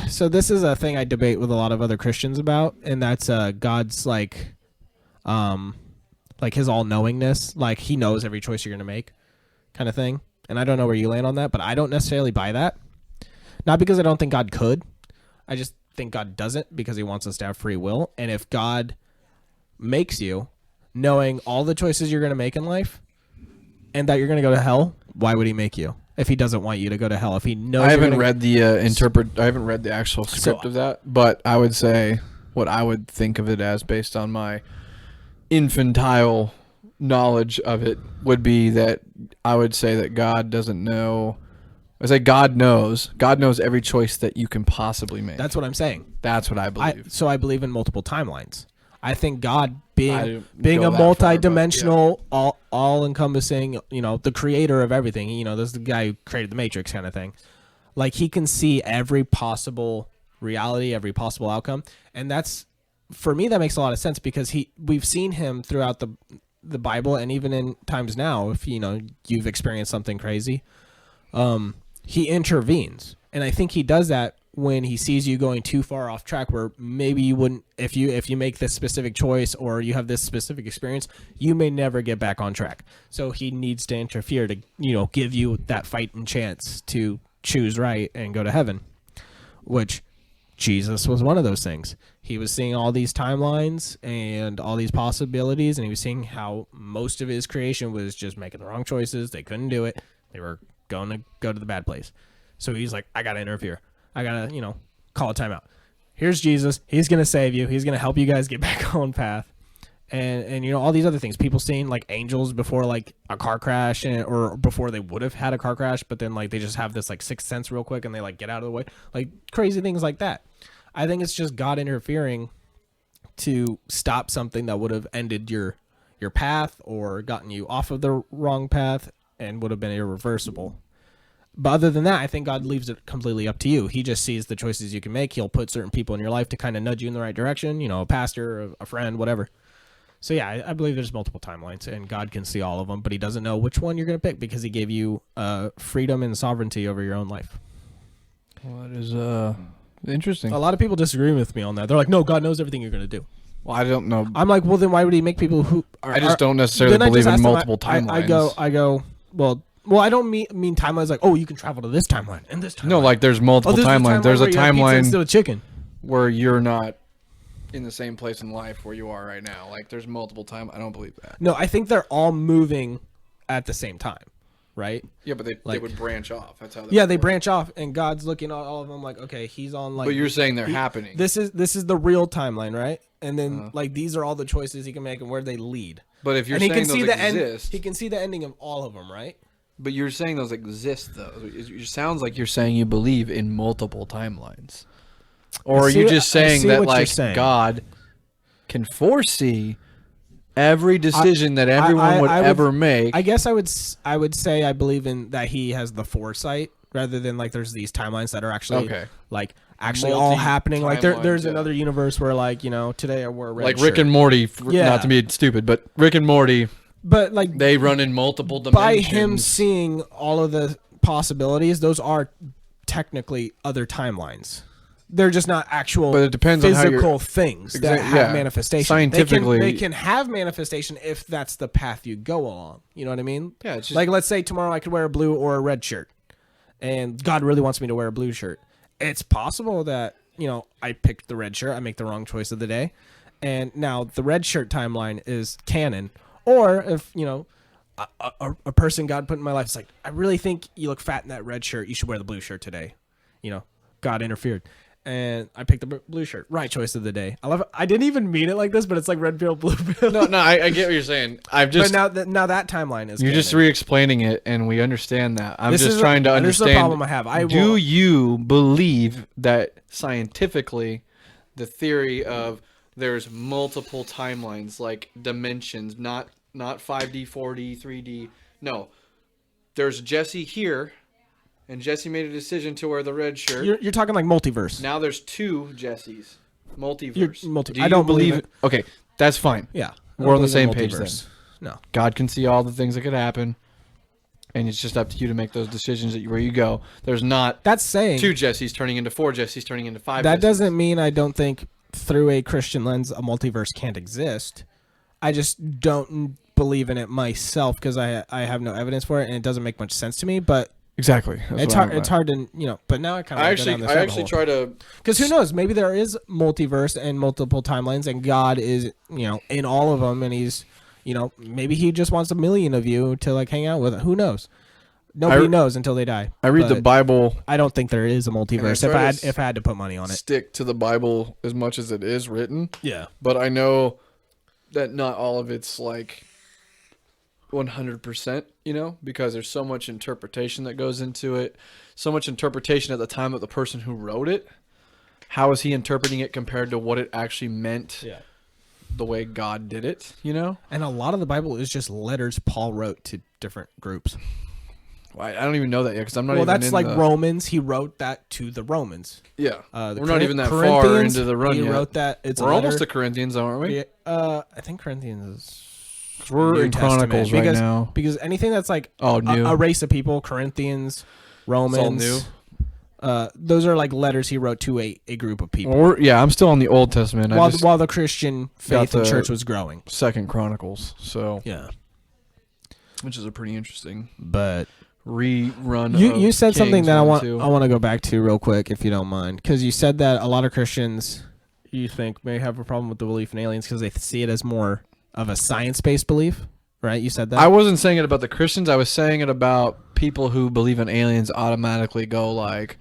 so this is a thing I debate with a lot of other Christians about, and that's God's like his all knowingness, like he knows every choice you're gonna make, kind of thing. And I don't know where you land on that, but I don't necessarily buy that. Not because I don't think God could, I just think God doesn't, because he wants us to have free will. And if God makes you knowing all the choices you're gonna make in life, and that you're going to go to hell, why would he make you if he doesn't want you to go to hell? If he knows, I haven't read the I haven't read the actual script of that, but I would say what I would think of it as, based on my infantile knowledge of it, would be that I would say that God doesn't know. I say God knows. God knows every choice that you can possibly make. That's what I'm saying. That's what I believe. So I believe in multiple timelines. I think God being a that multi-dimensional, all-encompassing, the creator of everything. This is the guy who created the Matrix, kind of thing. Like, he can see every possible reality, every possible outcome, and that's, for me, that makes a lot of sense, because we've seen him throughout the Bible, and even in times now, if you've experienced something crazy, he intervenes, and I think he does that when he sees you going too far off track, where maybe you wouldn't, if you make this specific choice or you have this specific experience, you may never get back on track. So he needs to interfere to, give you that fighting chance to choose right and go to heaven, which Jesus was one of those things. He was seeing all these timelines and all these possibilities, and he was seeing how most of his creation was just making the wrong choices. They couldn't do it. They were going to go to the bad place. So he's like, I got to interfere. I got to, call a timeout. Here's Jesus. He's going to save you. He's going to help you guys get back on path. And all these other things. People seeing, like, angels before, like, a car crash, or before they would have had a car crash, but then, like, they just have this, like, sixth sense real quick, and they, like, get out of the way. Like, crazy things like that. I think it's just God interfering to stop something that would have ended your path or gotten you off of the wrong path and would have been irreversible. But other than that, I think God leaves it completely up to you. He just sees the choices you can make. He'll put certain people in your life to kind of nudge you in the right direction, a pastor, a friend, whatever. So yeah, I believe there's multiple timelines, and God can see all of them, but he doesn't know which one you're going to pick, because he gave you freedom and sovereignty over your own life. Well, that is interesting. A lot of people disagree with me on that. They're like, no, God knows everything you're going to do. Well, I don't know. I'm like, well, then why would he make people who I just don't necessarily believe in multiple timelines. I go, well, I don't mean timelines like, oh, you can travel to this timeline and this timeline. No, like there's multiple timelines. There's a timeline instead of chicken where you're not in the same place in life where you are right now. Like, there's multiple time. I don't believe that. No, I think they're all moving at the same time, right? Yeah, but they would branch off. That's how. They branch off, and God's looking at all of them like, okay, he's on like. But you're saying they're happening. This is the real timeline, right? And then like these are all the choices he can make and where they lead. But if you're saying those exist, he can see the ending of all of them, right? But you're saying those exist, though. It sounds like you're saying you believe in multiple timelines. Or are you just saying that, like, God can foresee every decision that everyone would ever make? I guess I would say I believe in that he has the foresight, rather than, like, there's these timelines that are actually, like, actually all happening. Like, there's another universe where, like, today I wore a red shirt. Like Rick and Morty, not to be stupid, but Rick and Morty... But like they run in multiple dimensions. By him seeing all of the possibilities, those are technically other timelines. They're just not actual But it depends on how physical things that have manifestation. Scientifically, they can have manifestation if that's the path you go along. You know what I mean? Yeah, it's just, like let's say tomorrow I could wear a blue or a red shirt, and God really wants me to wear a blue shirt. It's possible that I picked the red shirt. I make the wrong choice of the day, and now the red shirt timeline is canon. Or if a person God put in my life is like, I really think you look fat in that red shirt. You should wear the blue shirt today. God interfered. And I picked the blue shirt. Right choice of the day. I love it. I didn't even mean it like this, but it's like red pill, blue pill. No, I get what you're saying. But now that timeline is. You're canon. just re-explaining it, and we understand that. I'm just trying to understand. This is the problem I have. Do you believe that scientifically, the theory of there's multiple timelines, like dimensions, not 5D, 4D, 3D. No, there's Jesse here. And Jesse made a decision to wear the red shirt. You're talking like multiverse. Now there's two Jessies. Multiverse. I don't believe it. Okay, that's fine. Yeah. We're on the same page then. No. God can see all the things that could happen. And it's just up to you to make those decisions where you go. There's not that's saying two Jessies turning into four Jessies turning into five That Jessies. doesn't mean I don't think through a Christian lens a multiverse can't exist. I just don't believe in it myself because I have no evidence for it and it doesn't make much sense to me. But exactly. It's hard to but now I kind of I actually try to, because who knows, maybe there is multiverse and multiple timelines and God is in all of them and he's maybe he just wants 1 million of you to like hang out with. Who knows? Nobody knows until they die. I read the Bible. I don't think there is a multiverse if I had to put money on it. Stick to the Bible as much as it is written. Yeah, but I know that not all of it's like 100%, because there's so much interpretation that goes into it, so much interpretation at the time of the person who wrote it. How is he interpreting it compared to what it actually meant? Yeah. The way God did it, And a lot of the Bible is just letters Paul wrote to different groups. I don't even know that yet because I'm not even that's in like Romans. He wrote that to the Romans. Yeah. We're not even that far into the run yet. He wrote that. We're almost to Corinthians, aren't we? I think Corinthians is... We're New in Chronicles right now. Because anything that's like new. A race of people, Corinthians, Romans... It's all new. Those are like letters he wrote to a group of people. I'm still on the Old Testament. While the Christian faith and church was growing. 2 Chronicles, so... Yeah. Which is a pretty interesting... But... rerun. You said something that I want to go back to real quick, if you don't mind, because you said that a lot of Christians you think may have a problem with the belief in aliens because they see it as more of a science-based belief, right? You said that. I wasn't saying it about the Christians. I was saying it about people who believe in aliens automatically go like,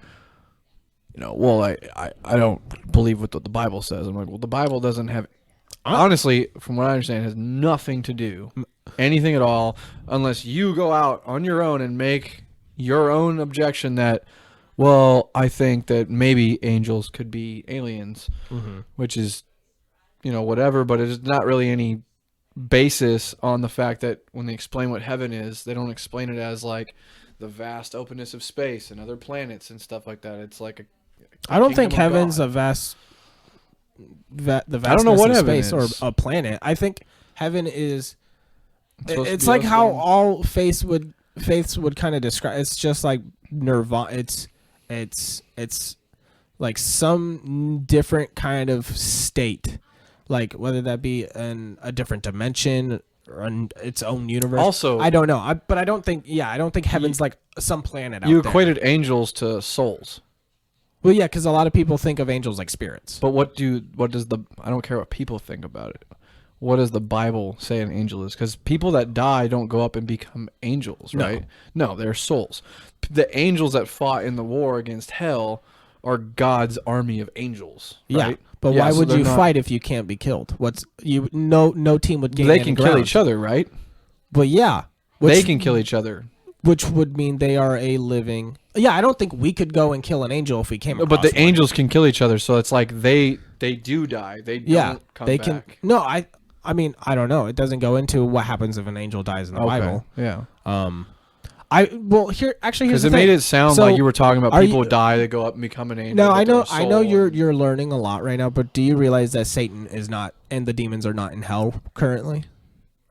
well, I don't believe what the Bible says. I'm like, well, the Bible doesn't have. Honestly, from what I understand, it has nothing to do, anything at all, unless you go out on your own and make your own objection that, well, I think that maybe angels could be aliens, which is, whatever, but it's not really any basis on the fact that when they explain what heaven is, they don't explain it as like the vast openness of space and other planets and stuff like that. It's like I don't think heaven's a vast... the vastness I don't know what of heaven space is. or a planet. I think heaven is. It's be like us how then. all faiths would kind of describe. It's just like nirvana. It's like some different kind of state, like whether that be a different dimension or its own universe. Also, I don't know. But I don't think. Yeah, I don't think heaven's like some planet out you there. equated angels to souls. Well, yeah, because a lot of people think of angels like spirits. But what does I don't care what people think about it. What does the Bible say an angel is? Because people that die don't go up and become angels, right? No, they're souls. The angels that fought in the war against hell are God's army of angels, right? Yeah, but why would you fight if you can't be killed? No team would gain They any can ground. kill each other, right? But yeah. They can kill each other. Which would mean they are a living... Yeah, I don't think we could go and kill an angel if we came across But the one. angels can kill each other, so it's like they do die. They don't come they back. can. No, I mean, I don't know. It doesn't go into what happens if an angel dies in the Bible. Yeah. Here's Because the it thing. made it sound So, like you were talking about are people you- die, they go up and become an angel. No, but I they're know. a I know soul. you're learning a lot right now. But do you realize that Satan is not and the demons are not in hell currently?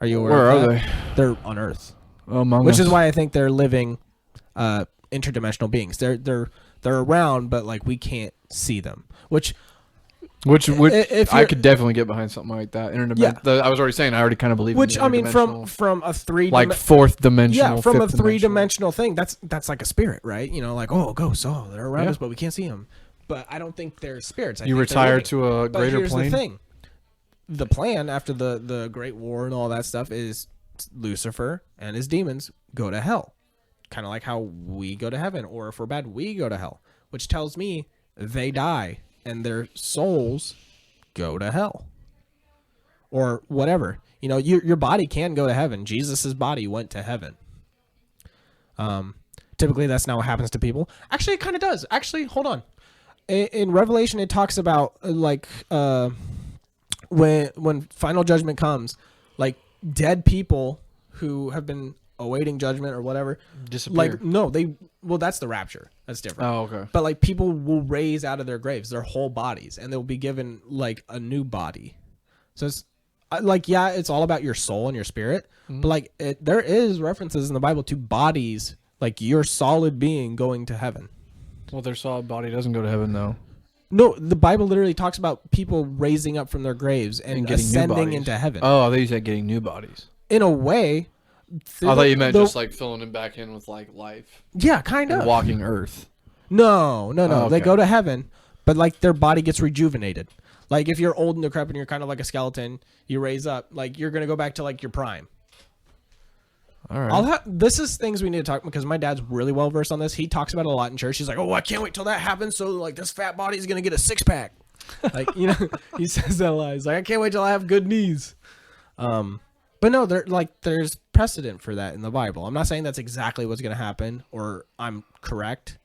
Are you aware? Where of are that? they? They're on Earth, Among which us. is why I think they're living interdimensional beings. They're They're around, but like we can't see them. Which If I could definitely get behind something like that. I was already saying I already kind of believe. Which in I mean, from a fourth dimensional, from a three-dimensional thing, that's like a spirit, right? You know, like ghosts, they're around us, but we can't see them. But I don't think they're spirits. You retire to a greater here's plane. The thing: the plan after the Great War and all that stuff is Lucifer and his demons go to hell, kind of like how we go to heaven, or if we're bad, we go to hell. Which tells me they die and their souls go to hell, or whatever. You know, your body can go to heaven. Jesus's body went to heaven. Typically, that's not what happens to people. Actually, it kind of does. Actually, hold on. In Revelation, it talks about when final judgment comes, like dead people who have been awaiting judgment or whatever disappear. That's the rapture. That's different. Oh, okay. But like people will raise out of their graves, their whole bodies, and they'll be given like a new body. So it's it's all about your soul and your spirit, but like there is references in the Bible to bodies, like your solid being going to heaven. Well, their solid body doesn't go to heaven, though. No, the Bible literally talks about people raising up from their graves and ascending into heaven. Oh, I thought you said getting new bodies. In a way. I thought you meant just like filling them back in with like life. Yeah, kind of. Walking earth. No. Oh, okay. They go to heaven, but like their body gets rejuvenated. Like if you're old and decrepit and you're kind of like a skeleton, you raise up, like you're going to go back to like your prime. All right. This is things we need to talk, because my dad's really well versed on this. He talks about it a lot in church. He's like, I can't wait till that happens. So like this fat body is going to get a 6-pack. Like, you know, he says that a lot. He's like, I can't wait till I have good knees. But no, there's precedent for that in the Bible. I'm not saying that's exactly what's going to happen or I'm correct,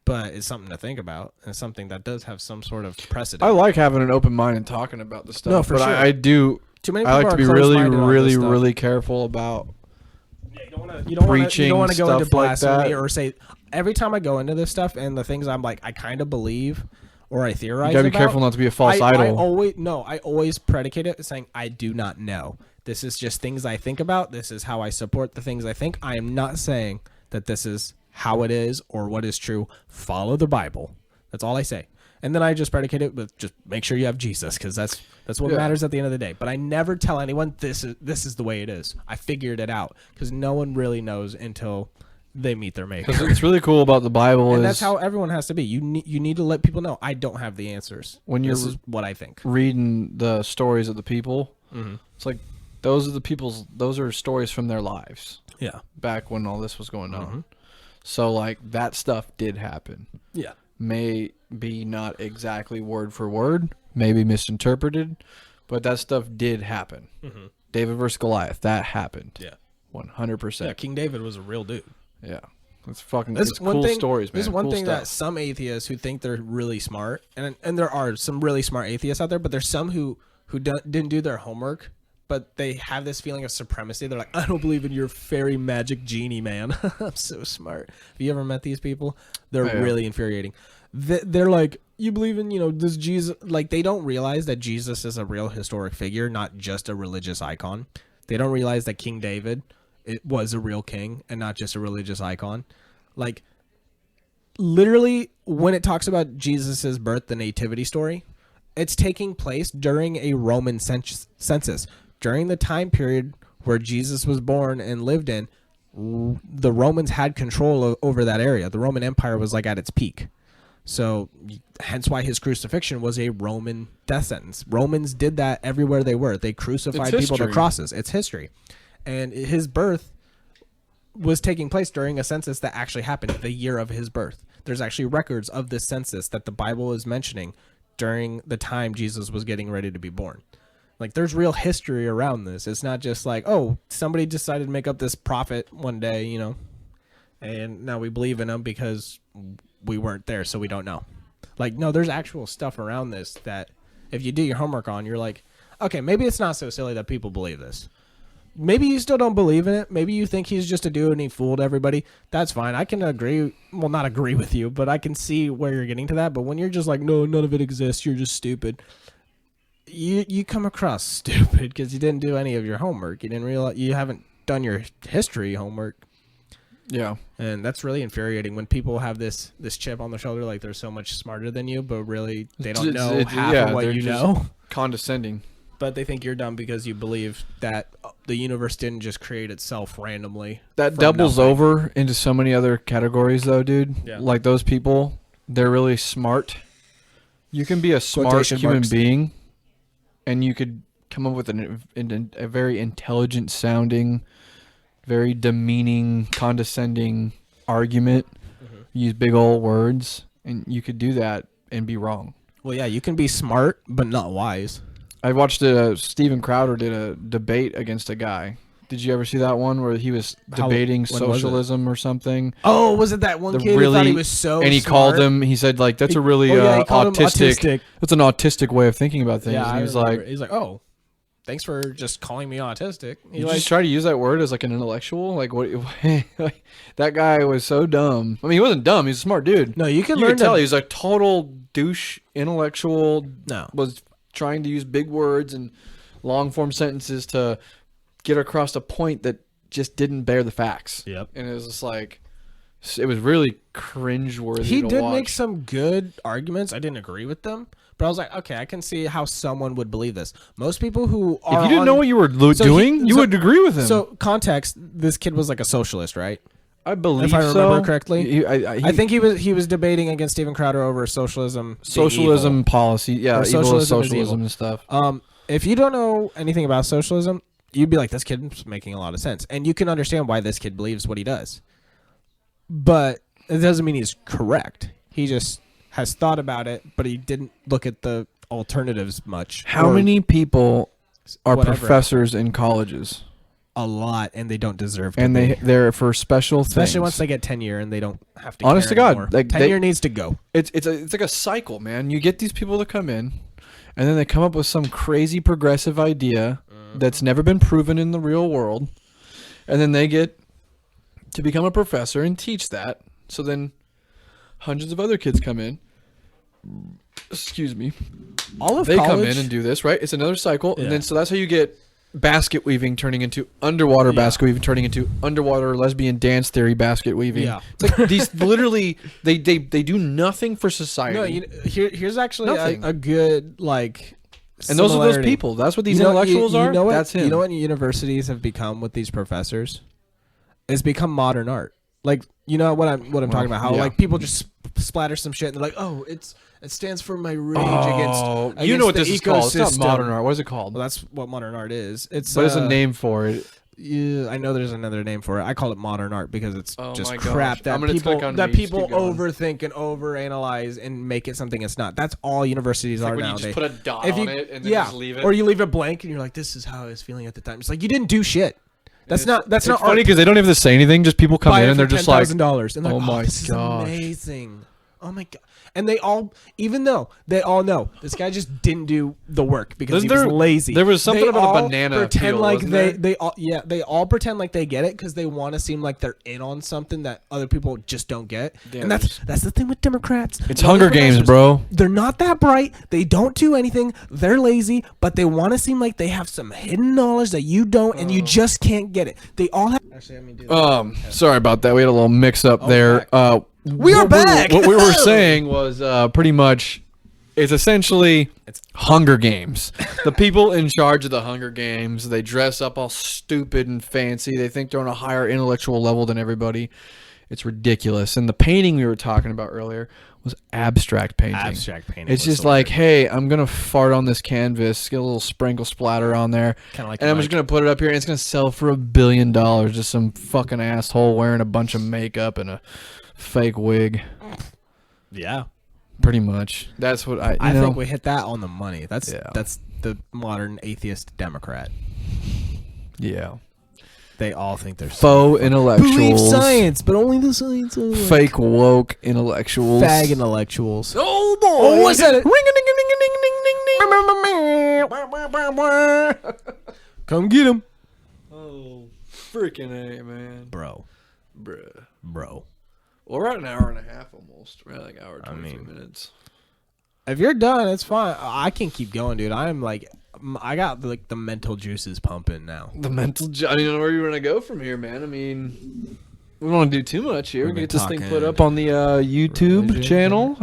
but it's something to think about. And it's something that does have some sort of precedent. I like having an open mind and talking about the stuff. No, for sure. I do. Too many I people like to be really careful about you don't preaching want to go into stuff like blasphemy that. or say, every time I go into this stuff and the things I'm like, I kind of believe or I theorize You gotta be about, careful not to be a false idol. I always predicate it saying, I do not know. This is just things I think about. This is how I support the things I think. I am not saying that this is how it is or what is true. Follow the Bible. That's all I say. And then I just predicate it with just make sure you have Jesus, because that's what matters at the end of the day. But I never tell anyone this is the way it is. I figured it out, because no one really knows until they meet their maker. Because what's really cool about the Bible and is that's how everyone has to be. You need to let people know I don't have the answers. This is what I think. Reading the stories of the people, it's like those are stories from their lives. Yeah. Back when all this was going on. So like that stuff did happen. Yeah. May be not exactly word for word, maybe misinterpreted, but that stuff did happen. David versus Goliath, that happened. Yeah. 100%. Yeah, King David was a real dude. Yeah. It's cool stories, man. This is one cool thing stuff. that some atheists who think they're really smart, and there are some really smart atheists out there, but there's some who didn't do their homework, but they have this feeling of supremacy. They're like, I don't believe in your fairy magic genie, man. I'm so smart. Have you ever met these people? They're really infuriating. They're like, you believe in, this Jesus? Like, they don't realize that Jesus is a real historic figure, not just a religious icon. They don't realize that King David was a real king and not just a religious icon. Like, literally, when it talks about Jesus's birth, the nativity story, it's taking place during a Roman census. During the time period where Jesus was born and lived in, the Romans had control over that area. The Roman Empire was like at its peak. So hence why his crucifixion was a Roman death sentence. Romans did that everywhere they were. They crucified people to crosses. It's history. And his birth was taking place during a census that actually happened the year of his birth. There's actually records of this census that the Bible is mentioning during the time Jesus was getting ready to be born. Like, there's real history around this. It's not just like, somebody decided to make up this prophet one day, and now we believe in him because we weren't there, so we don't know. Like, no, there's actual stuff around this that if you do your homework on, you're like, okay, maybe it's not so silly that people believe this. Maybe you still don't believe in it. Maybe you think he's just a dude and he fooled everybody. That's fine. I can agree. Well, not agree with you, but I can see where you're getting to that. But when you're just like, no, none of it exists, you're just stupid. You come across stupid because you didn't do any of your homework. You didn't realize you haven't done your history homework. Yeah. And that's really infuriating when people have this chip on their shoulder, like they're so much smarter than you, but really they don't know half of what you know. Condescending. But they think you're dumb because you believe that the universe didn't just create itself randomly. That doubles over into so many other categories, though, dude. Yeah. Like those people, they're really smart. You can be a smart human being, and you could come up with a very intelligent sounding, very demeaning, condescending argument. Mm-hmm. Use big old words, and you could do that and be wrong. Well, yeah, you can be smart but not wise. I watched Steven Crowder did a debate against a guy. Did you ever see that one where he was debating socialism or something? Oh, was it that one kid who thought he was so And he smart? called him, he said, like, that's a really autistic. That's an autistic way of thinking about things. Yeah, and he's like, oh, thanks for just calling me autistic. You just try to use that word as like an intellectual? Like, what? Like, that guy was so dumb. I mean, he wasn't dumb. He's a smart dude. No, you can tell he was a total douche intellectual. No. Was trying to use big words and long form sentences to get across a point that just didn't bear the facts. Yep. And it was just like, it was really cringeworthy. He did make some good arguments. I didn't agree with them, but I was like, okay, I can see how someone would believe this. Most people who are, if you didn't know what you were doing, you would agree with him. So context: this kid was like a socialist, right? I believe, if I remember correctly. I think he was debating against Steven Crowder over socialism policy, yeah, socialism and stuff. If you don't know anything about socialism, you'd be like, this kid's making a lot of sense, and you can understand why this kid believes what he does. But it doesn't mean he's correct. He just has thought about it, but he didn't look at the alternatives much. How many people are professors in colleges? A lot, and they don't deserve to. And they're for special things. Especially once they get tenure and they don't have to. Honest to God, like tenure needs to go. It's like a cycle, man. You get these people to come in, and then they come up with some crazy progressive idea that's never been proven in the real world, and then they get to become a professor and teach that. So then hundreds of other kids come in. Excuse me. They come in and do this, right? It's another cycle. Yeah. And then so that's how you get basket weaving turning into underwater basket weaving, turning into underwater lesbian dance theory basket weaving. Yeah. It's like these literally they do nothing for society. No, here's actually a good like and those are those people. That's what these intellectuals are. That's him. You know what universities have become with these professors? It's become modern art. Like, you know what I'm talking about? How like people just splatter some shit and they're like, oh, it stands for my rage against you know what this ecosystem. Is called? It's not modern art. What is it called? Well, that's what modern art is. It's there's a name for it. Yeah, I know there's another name for it. I call it modern art because it's just crap that people overthink and overanalyze and make it something it's not. That's all universities are nowadays. You just put a dot on it and then just leave it. Or you leave it blank and you're like, this is how I was feeling at the time. It's like you didn't do shit. That's not funny because they don't even say anything. Just people come in and they're just like $10,000 and they're like, oh my this is amazing. Oh my god! And they all, even though they all know this guy just didn't do the work because he was lazy. There was something about a banana. Pretend peel, like they all pretend like they get it because they want to seem like they're in on something that other people just don't get. Yeah, and that's the thing with Democrats. It's Hunger Games, bro. They're not that bright. They don't do anything. They're lazy, but they want to seem like they have some hidden knowledge that you don't, and you just can't get it. They all have. Actually, let me do that. Sorry about that. We had a little mix up there. We are back. What we were saying was pretty much, it's essentially Hunger Games. The people in charge of the Hunger Games, they dress up all stupid and fancy. They think they're on a higher intellectual level than everybody. It's ridiculous. And the painting we were talking about earlier was abstract painting. Abstract painting. It's just like, hey, I'm going to fart on this canvas, get a little sprinkle splatter on there, and I'm just going to put it up here, and it's going to sell for $1 billion. Just some fucking asshole wearing a bunch of makeup and a fake wig. Yeah, pretty much. That's what I think we hit that on the money. That's the modern atheist Democrat. Yeah, they all think they're faux intellectuals. Believe science, but only the science. Fake woke intellectuals. Fag intellectuals. Oh boy! Oh, what's that? Ring-a-ding-a-ding-ding-ding-ding. Come get him. Oh, freaking A, man. Bro. Well, we're at an hour and a half almost. We're at like an hour and 23 minutes. If you're done, it's fine. I can keep going, dude. I'm like, I got like the mental juices pumping now. I don't know where you're gonna go from here, man. I mean, We don't want to do too much here. We've We been get this thing put talking up on the YouTube religion. channel.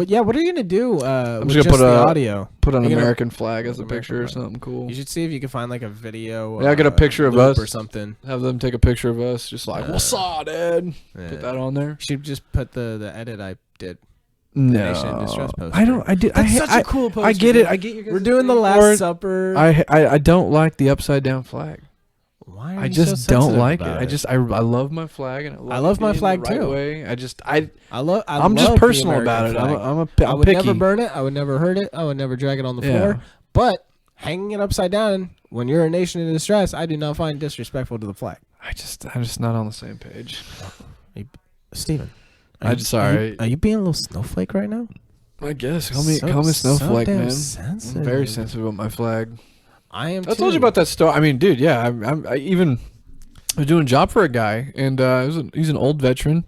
Yeah, what are you gonna do? I'm With just gonna the audio. put an You're gonna- American flag as a American picture or flag. something cool. You should see if you can find like a video. Yeah, get a picture of loop us. or something. Have them take a picture of us, just like, what's up, Dad? Yeah. Put that on there. You should just put the edit I did. No, Nation in Distress poster. I don't. I did. That's I, such I, a cool poster. I get it. dude. I get you guys. We're doing the thing for Last it. Supper. I don't like the upside down flag. Why are I you just so don't sensitive like it. about I love my flag and I love my flag the right too. way. I'm I'm just love personal the about it. American I'm flag. I would picky. never burn it. I would never hurt it. I would never drag it on the Yeah. floor. But hanging it upside down when you're a nation in distress, I do not find disrespectful to the flag. I'm just not on the same page. Steven, Sorry. Are you being a little snowflake right now? I guess call me snowflake, damn man. sensitive. I'm very sensitive about my flag. I am. I told you about that story. I mean, dude, yeah. I was doing a job for a guy, and he's an old veteran.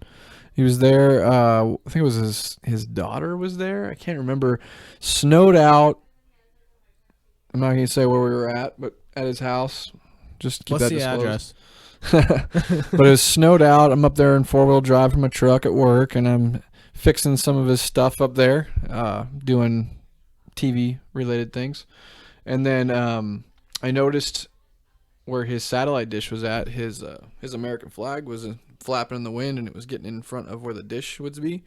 He was there. I think it was his daughter was there. I can't remember. Snowed out. I'm not gonna say where we were at, but at his house. Just keep What's that the disclosed. address? But it was snowed out. I'm up there in 4-wheel drive from my truck at work, and I'm fixing some of his stuff up there, doing TV related things. And then I noticed where his satellite dish was at. His American flag was flapping in the wind, and it was getting in front of where the dish would be.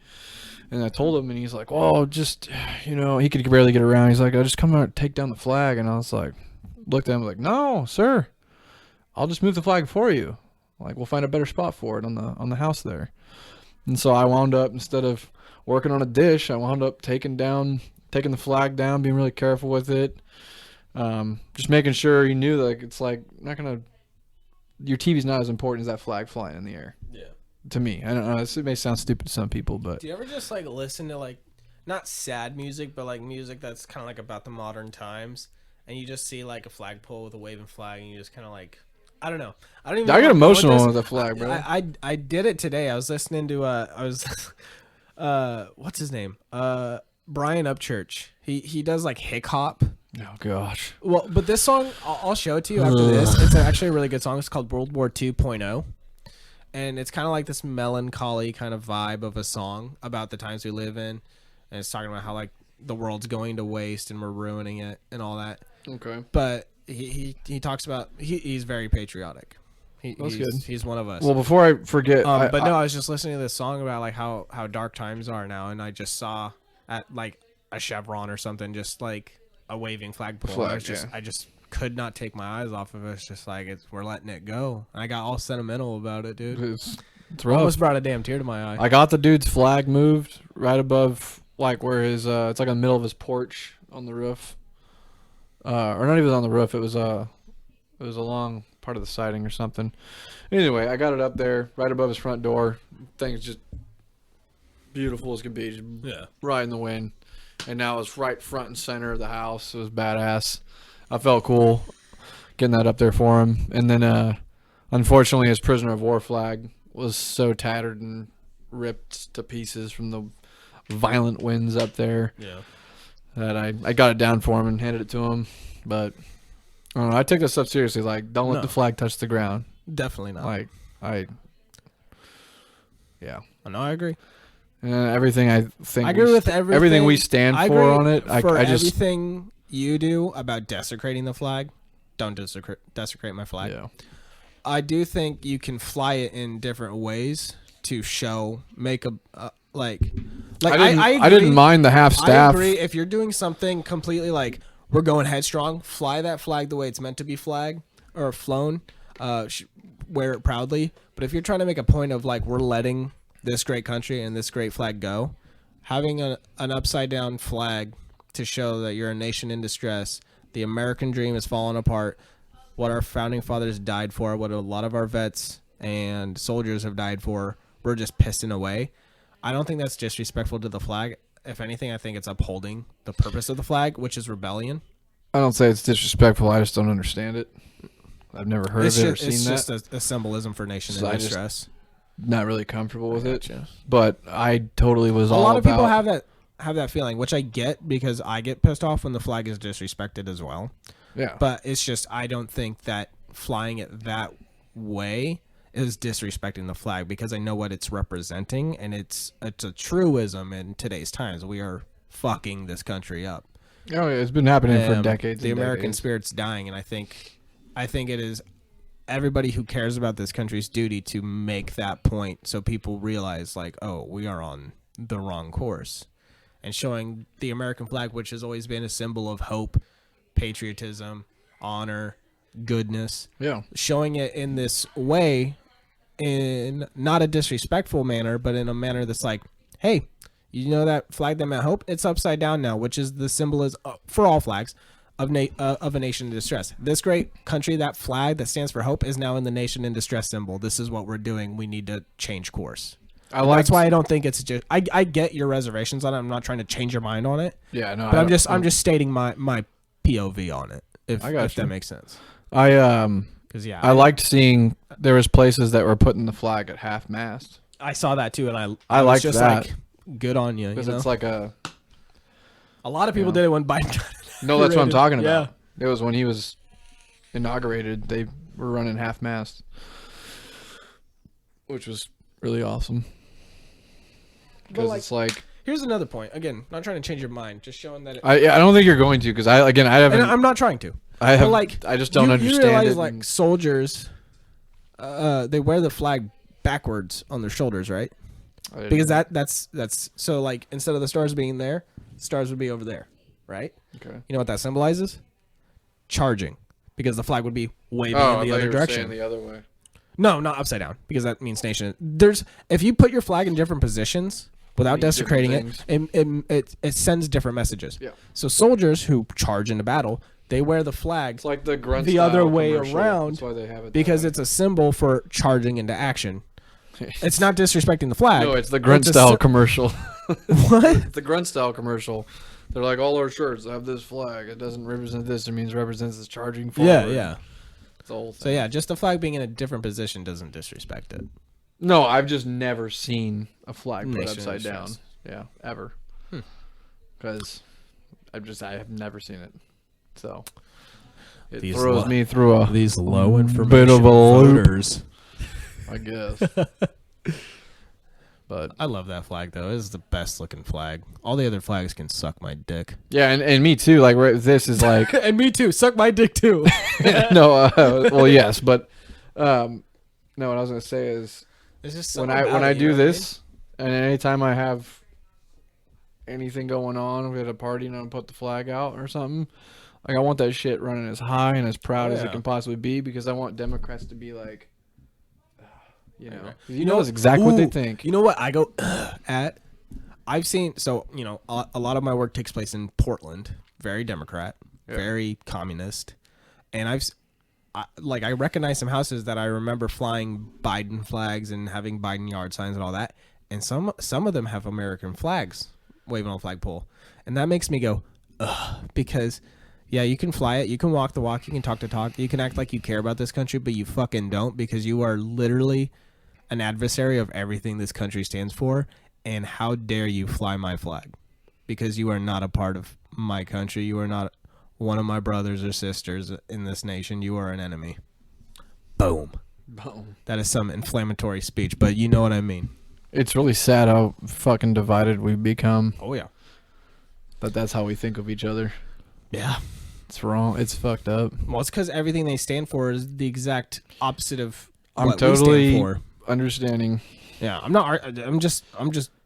And I told him, and he's like, "Oh, just he could barely get around." He's like, "I'll just come out and take down the flag." And I was like, looked at him like, "No, sir, I'll just move the flag for you. Like, we'll find a better spot for it on the house there." And so I wound up, instead of working on a dish, I wound up taking the flag down, being really careful with it. Just making sure he knew that it's like your TV's not as important as that flag flying in the air. Yeah. To me, I don't know. It may sound stupid to some people, but Do you ever just like listen to like not sad music, but like music that's kind of like about the modern times, and you just see like a flagpole with a waving flag, and you just kind of like, I don't know. I don't even. I know get where I'm going with emotional this. with the flag, bro. I did it today. I was listening to what's his name? Brian Upchurch. He does like hick hop. Oh gosh. Well, but this song, I'll show it to you after this. It's actually a really good song. It's called World War 2.0. And it's kind of like this melancholy kind of vibe of a song about the times we live in. And it's talking about how like the world's going to waste and we're ruining it and all that. Okay. But he talks about, he's very patriotic. That's good. He's one of us. Well, before I forget, I was just listening to this song about like how dark times are now. And I just saw at like a chevron or something, just like a waving flagpole. I just could not take my eyes off of it. It's just like we're letting it go. And I got all sentimental about it, dude. It's rough. Almost brought a damn tear to my eye. I got the dude's flag moved right above, like where his it's like in the middle of his porch on the roof, or not even on the roof. It was along part of the siding or something. Anyway, I got it up there right above his front door. Thing's just beautiful as could be, just right in the wind. And now it's right front and center of the house. It was badass. I felt cool getting that up there for him. And then, unfortunately, his prisoner of war flag was so tattered and ripped to pieces from the violent winds up there that I got it down for him and handed it to him. But I don't know. I take this stuff seriously. Like, don't let the flag touch the ground. Definitely not. No, I agree. Everything I think I agree with everything we stand I for agree on it. For I just everything you do about desecrating the flag, don't desecrate my flag. Yeah. I do think you can fly it in different ways to make a like. I didn't mind the half staff. I agree. If you're doing something completely like we're going headstrong, fly that flag the way it's meant to be flagged or flown. Wear it proudly. But if you're trying to make a point of like we're letting this great country and this great flag go, having an upside down flag to show that you're a nation in distress, the American dream is falling apart, what our founding fathers died for, what a lot of our vets and soldiers have died for, we're just pissing away. I don't think that's disrespectful to the flag. If anything, I think it's upholding the purpose of the flag, which is rebellion. I don't say it's disrespectful. I just don't understand it. I've never heard of it or seen that. It's just a symbolism for nation in distress. Not really comfortable with it, but I totally was all about. A lot of people have that feeling, which I get because I get pissed off when the flag is disrespected as well. Yeah, but it's just I don't think that flying it that way is disrespecting the flag because I know what it's representing, and it's a truism in today's times. We are fucking this country up. Oh, yeah, it's been happening for decades. The and American decades. spirit's dying, and I think it is everybody who cares about this country's duty to make that point so people realize, like, oh, we are on the wrong course. And showing the American flag, which has always been a symbol of hope, patriotism, honor, goodness. Yeah. Showing it in this way, in not a disrespectful manner, but in a manner that's like, hey, you know that flag that meant hope? It's upside down now, which is the symbol is for all flags of a nation in distress. This great country, that flag that stands for hope, is now in the nation in distress symbol. This is what we're doing. We need to change course. That's why I don't think it's just. I get your reservations on it. I'm not trying to change your mind on it. Yeah, no. But I'm just stating my POV on it. If that makes sense. I liked seeing there was places that were putting the flag at half mast. I saw that too, and I was liked just that. like, good on you. Because You know? it's like a lot of people did it when Biden got No, that's what I'm talking about. Yeah. It was when he was inaugurated. They were running half mast, which was really awesome. Because it's like, here's another point. Again, not trying to change your mind, just showing that. I don't think you're going to, because I haven't. And I'm not trying to. I just don't understand. You realize, it like, soldiers, they wear the flag backwards on their shoulders, right? Because that's so, like, instead of the stars being there, stars would be over there, right? Okay. You know what that symbolizes? Charging, because the flag would be waving in the other direction. The other way. No, not upside down, because that means nation. If you put your flag in different positions without desecrating it sends different messages. Yeah. So soldiers who charge into battle, they wear the flag It's like the grunt the other style way commercial. around That's why they have it because that way. it's a symbol for charging into action. It's not disrespecting the flag. No, it's the grunt style commercial. What? It's the grunt style commercial. They're like, all our shirts have this flag. It doesn't represent this. It means it represents this charging forward. Yeah. It's the whole thing. So yeah, just the flag being in a different position doesn't disrespect it. No, I've just never seen a flag put Nation upside in down. distress. Yeah, ever. Because I have never seen it. So it These throws me through a These low information bit of a loop, voters. I guess. But I love that flag though. It is the best looking flag. All the other flags can suck my dick. yeah, and me too. Like this is like And me too. Suck my dick too. no. Well, yes, but no. What I was gonna say is It's just when I do this, and anytime I have anything going on, we had a party and I put the flag out or something, like I want that shit running as high and as proud as it can possibly be, because I want Democrats to be like, you know, it's exactly what they think. You know what I go at? I've seen, so, you know, a lot of my work takes place in Portland, very Democrat, very communist, and I recognize some houses that I remember flying Biden flags and having Biden yard signs and all that, and some of them have American flags waving on a flagpole, and that makes me go, ugh, because yeah, you can fly it, you can walk the walk, you can talk the talk, you can act like you care about this country, but you fucking don't, because you are literally an adversary of everything this country stands for, and how dare you fly my flag, because you are not a part of my country, you are not one of my brothers or sisters in this nation, you are an enemy. Boom. That is some inflammatory speech, but you know what I mean. It's really sad how fucking divided we've become. Oh yeah. But that's how we think of each other. Yeah. It's wrong. It's fucked up. Well, it's because everything they stand for is the exact opposite of I'm what totally we stand for. Understanding. Yeah, I'm not. I'm just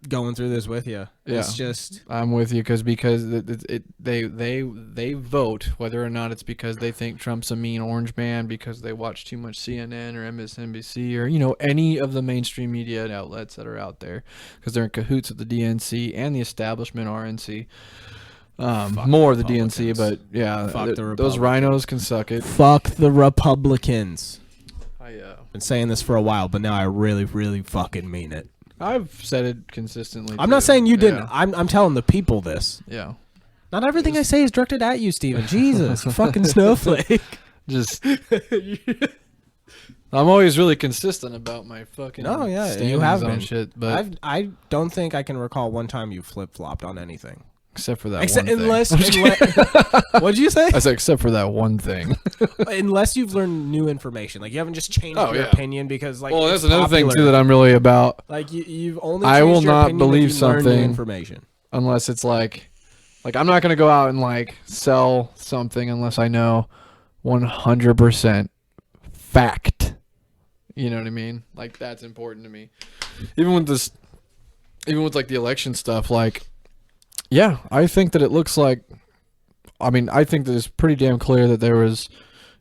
going through this with you. Yeah. It's just I'm with you because they vote whether or not it's because they think Trump's a mean orange man, because they watch too much CNN or MSNBC or any of the mainstream media outlets that are out there, because they're in cahoots with the DNC and the establishment RNC. More the DNC, but yeah, those rhinos can suck it. Fuck the Republicans. I've been saying this for a while, but now I really, really fucking mean it. I've said it consistently. I'm not saying you didn't. I'm telling the people this. Yeah. Not everything I say is directed at you, Steven. Jesus, fucking snowflake. Just. I'm always really consistent about my fucking. No, yeah, you standings have on been. shit, but I don't think I can recall one time you flip flopped on anything. Except for that Except one thing. unless what'd you say? I said except for that one thing. Unless you've learned new information, like you haven't just changed your opinion because like. Well, it's that's another popular. thing too that I'm really about. Like you've only. I changed will your not opinion if believe you learn new something information. Unless it's like I'm not gonna go out and like sell something unless I know 100% fact. You know what I mean? Like that's important to me. Even with like the election stuff, like, yeah, I think that it looks like. I mean, I think that it's pretty damn clear that there was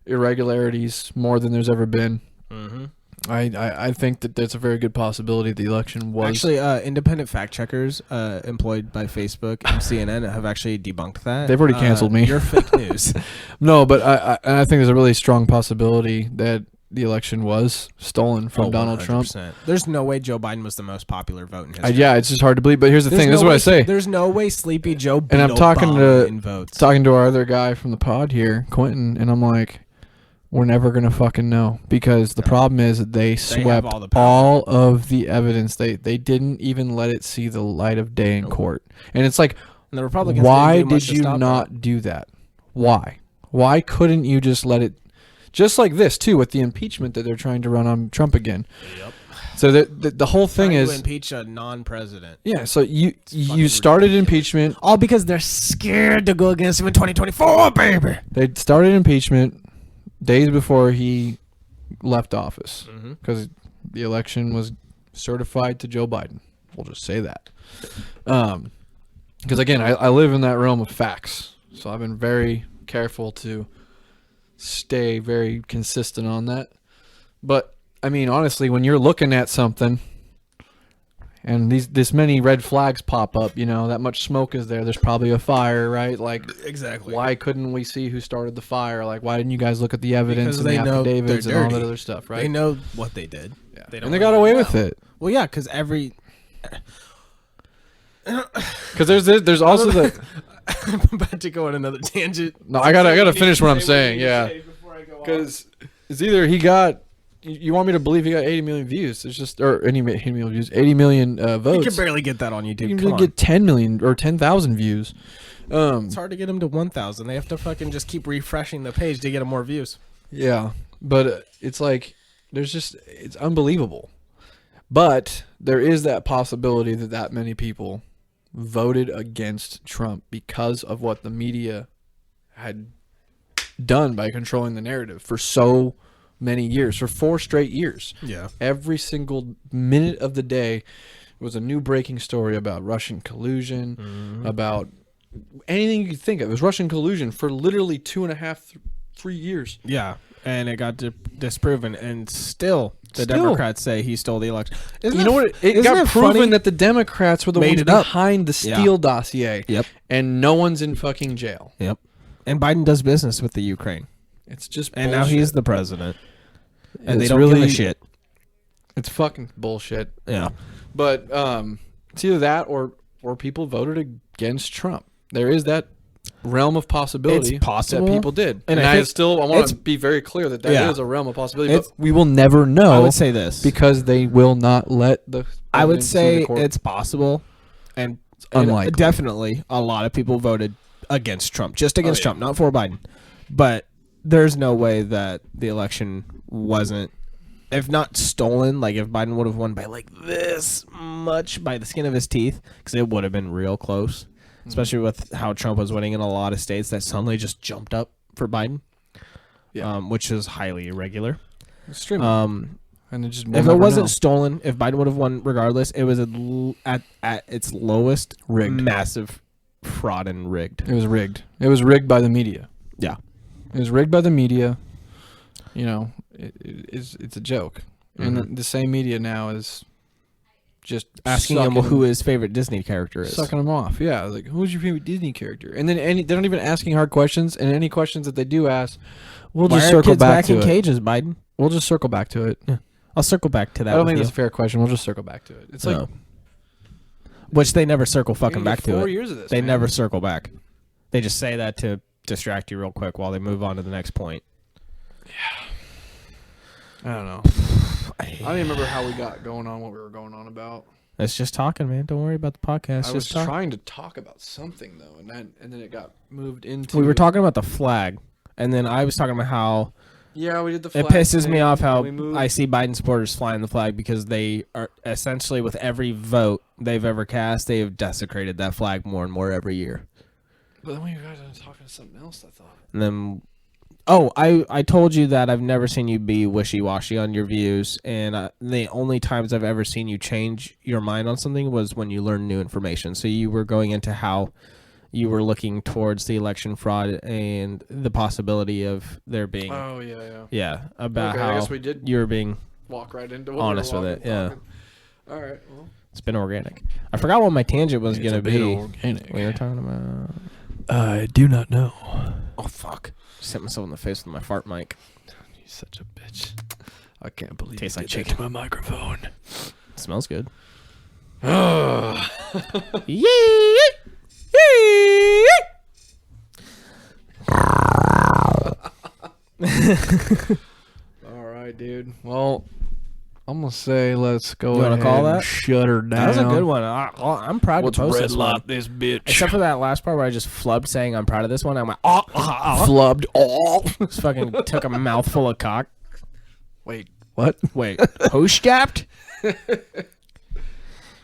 irregularities more than there's ever been. Mm-hmm. I think that there's a very good possibility the election was actually independent fact checkers employed by Facebook and CNN have actually debunked that. They've already canceled me. You're fake news. No, but I think there's a really strong possibility that the election was stolen from Donald 100%. Trump. There's no way Joe Biden was the most popular vote in history. Yeah, it's just hard to believe. But here's the thing. This is what I say. There's no way Sleepy Joe beat and I'm talking Obama in votes. Talking to our other guy from the pod here, Quentin, and I'm like, we're never gonna fucking know because the problem is that they swept all of the evidence. They didn't even let it see the light of day in court. And it's like, and the Republicans why did you not do that? Why? Why couldn't you just let it? Just like this too, with the impeachment that they're trying to run on Trump again. Yep. So the whole thing is to impeach a non-president. Yeah. So you started impeachment all because they're scared to go against him in 2024, baby. They started impeachment days before he left office because the election was certified to Joe Biden. We'll just say that. Because again, I live in that realm of facts, so I've been very careful to stay very consistent on that. But I mean, honestly, when you're looking at something and this many red flags pop up, you know, that much smoke is there, there's probably a fire, right? Like, exactly. Why couldn't we see who started the fire? Like, why didn't you guys look at the evidence and the affidavits and all that other stuff, right? They know what they did. Yeah. And they got away with it. Well, yeah, because there's also the I'm about to go on another tangent. No, I gotta finish what I'm saying. Yeah, because it's either he got. You want me to believe he got 80 million views? It's just 80 million views, 80 million votes. You can barely get that on YouTube. You can get 10 million or 10,000 views. It's hard to get them to 1,000. They have to fucking just keep refreshing the page to get them more views. Yeah, but it's like it's unbelievable. But there is that possibility that many people voted against Trump because of what the media had done by controlling the narrative for so many years, for 4 straight years. Yeah. Every single minute of the day was a new breaking story about Russian collusion, about anything you could think of. It was Russian collusion for literally 2.5, 3 years. Yeah. And it got disproven, and still the Democrats say he stole the election. You know what? It got proven that the Democrats were the ones behind the Steele dossier. Yep. And no one's in fucking jail. Yep. And Biden does business with the Ukraine. It's just and bullshit. Now he's the president. And it's they don't give a shit. It's fucking bullshit. Yeah. But it's either that or people voted against Trump. There is that realm of possibility. It's possible that people did, and I want to be very clear that is a realm of possibility. But we will never know. I would say this because they will not let the. I would say it's possible, and it's unlikely. Definitely, a lot of people voted against Trump, just against Trump, not for Biden. But there's no way that the election wasn't, if not stolen, like if Biden would have won by like this much by the skin of his teeth, because it would have been real close. Especially with how Trump was winning in a lot of states that suddenly just jumped up for Biden, which is highly irregular. Extremely. And it just if it wasn't stolen, if Biden would have won regardless, it was at its lowest, rigged, massive fraud and rigged. It was rigged. It was rigged by the media. Yeah, it was rigged by the media. You know, it's a joke, and the same media now is. Just asking him who his favorite Disney character is. Sucking him off. Yeah, like, who's your favorite Disney character? And then they're not even asking hard questions, and any questions that they do ask, we'll just circle back to it. Cages, Biden? We'll just circle back to it. Yeah. I'll circle back to that. I don't think that's a fair question. We'll just circle back to it. It's like... Which they never circle fucking back to it. 4 years of this, They never circle back. They just say that to distract you real quick while they move on to the next point. Yeah. I don't know. I don't even remember how we got going on what we were going on about. It's just talking, man. Don't worry about the podcast. I was just talk. trying to talk about something though, and then it got moved into. We were talking about the flag, and then I was talking about how Yeah, we did the flag. it pisses me thing, off how we moved. I see Biden supporters flying the flag because they are essentially, with every vote they've ever cast, they have desecrated that flag more and more every year. But then when you guys are talking to something else, I thought. And then, I told you that I've never seen you be wishy-washy on your views, and the only times I've ever seen you change your mind on something was when you learned new information. So you were going into how you were looking towards the election fraud and the possibility of there being... Oh, yeah. Yeah, about Okay, how I guess we did you were being walk right into what honest we were with it. Yeah, All right. Well, it's been organic. I forgot what my tangent was going to be. organic. We were talking about... I do not know. Oh, fuck. Just hit myself in the face with my fart mic. You're such a bitch. I can't believe Tastes you like did that chicken. to my microphone. It smells good. All right, dude. Well, I'm gonna say let's go You wanna ahead call and that? shut her down. That was a good one. I'm proud Let's to post red this one. light this bitch. Except for that last part where I just flubbed saying I'm proud of this one. I'm like, oh. Flubbed. Oh. Just fucking took a mouthful of cock. Wait. What? Wait, host-gapped?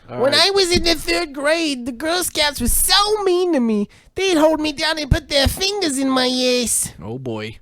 All When right. I was in the 3rd grade, the Girl Scouts were so mean to me. They'd hold me down and put their fingers in my ass. Oh boy.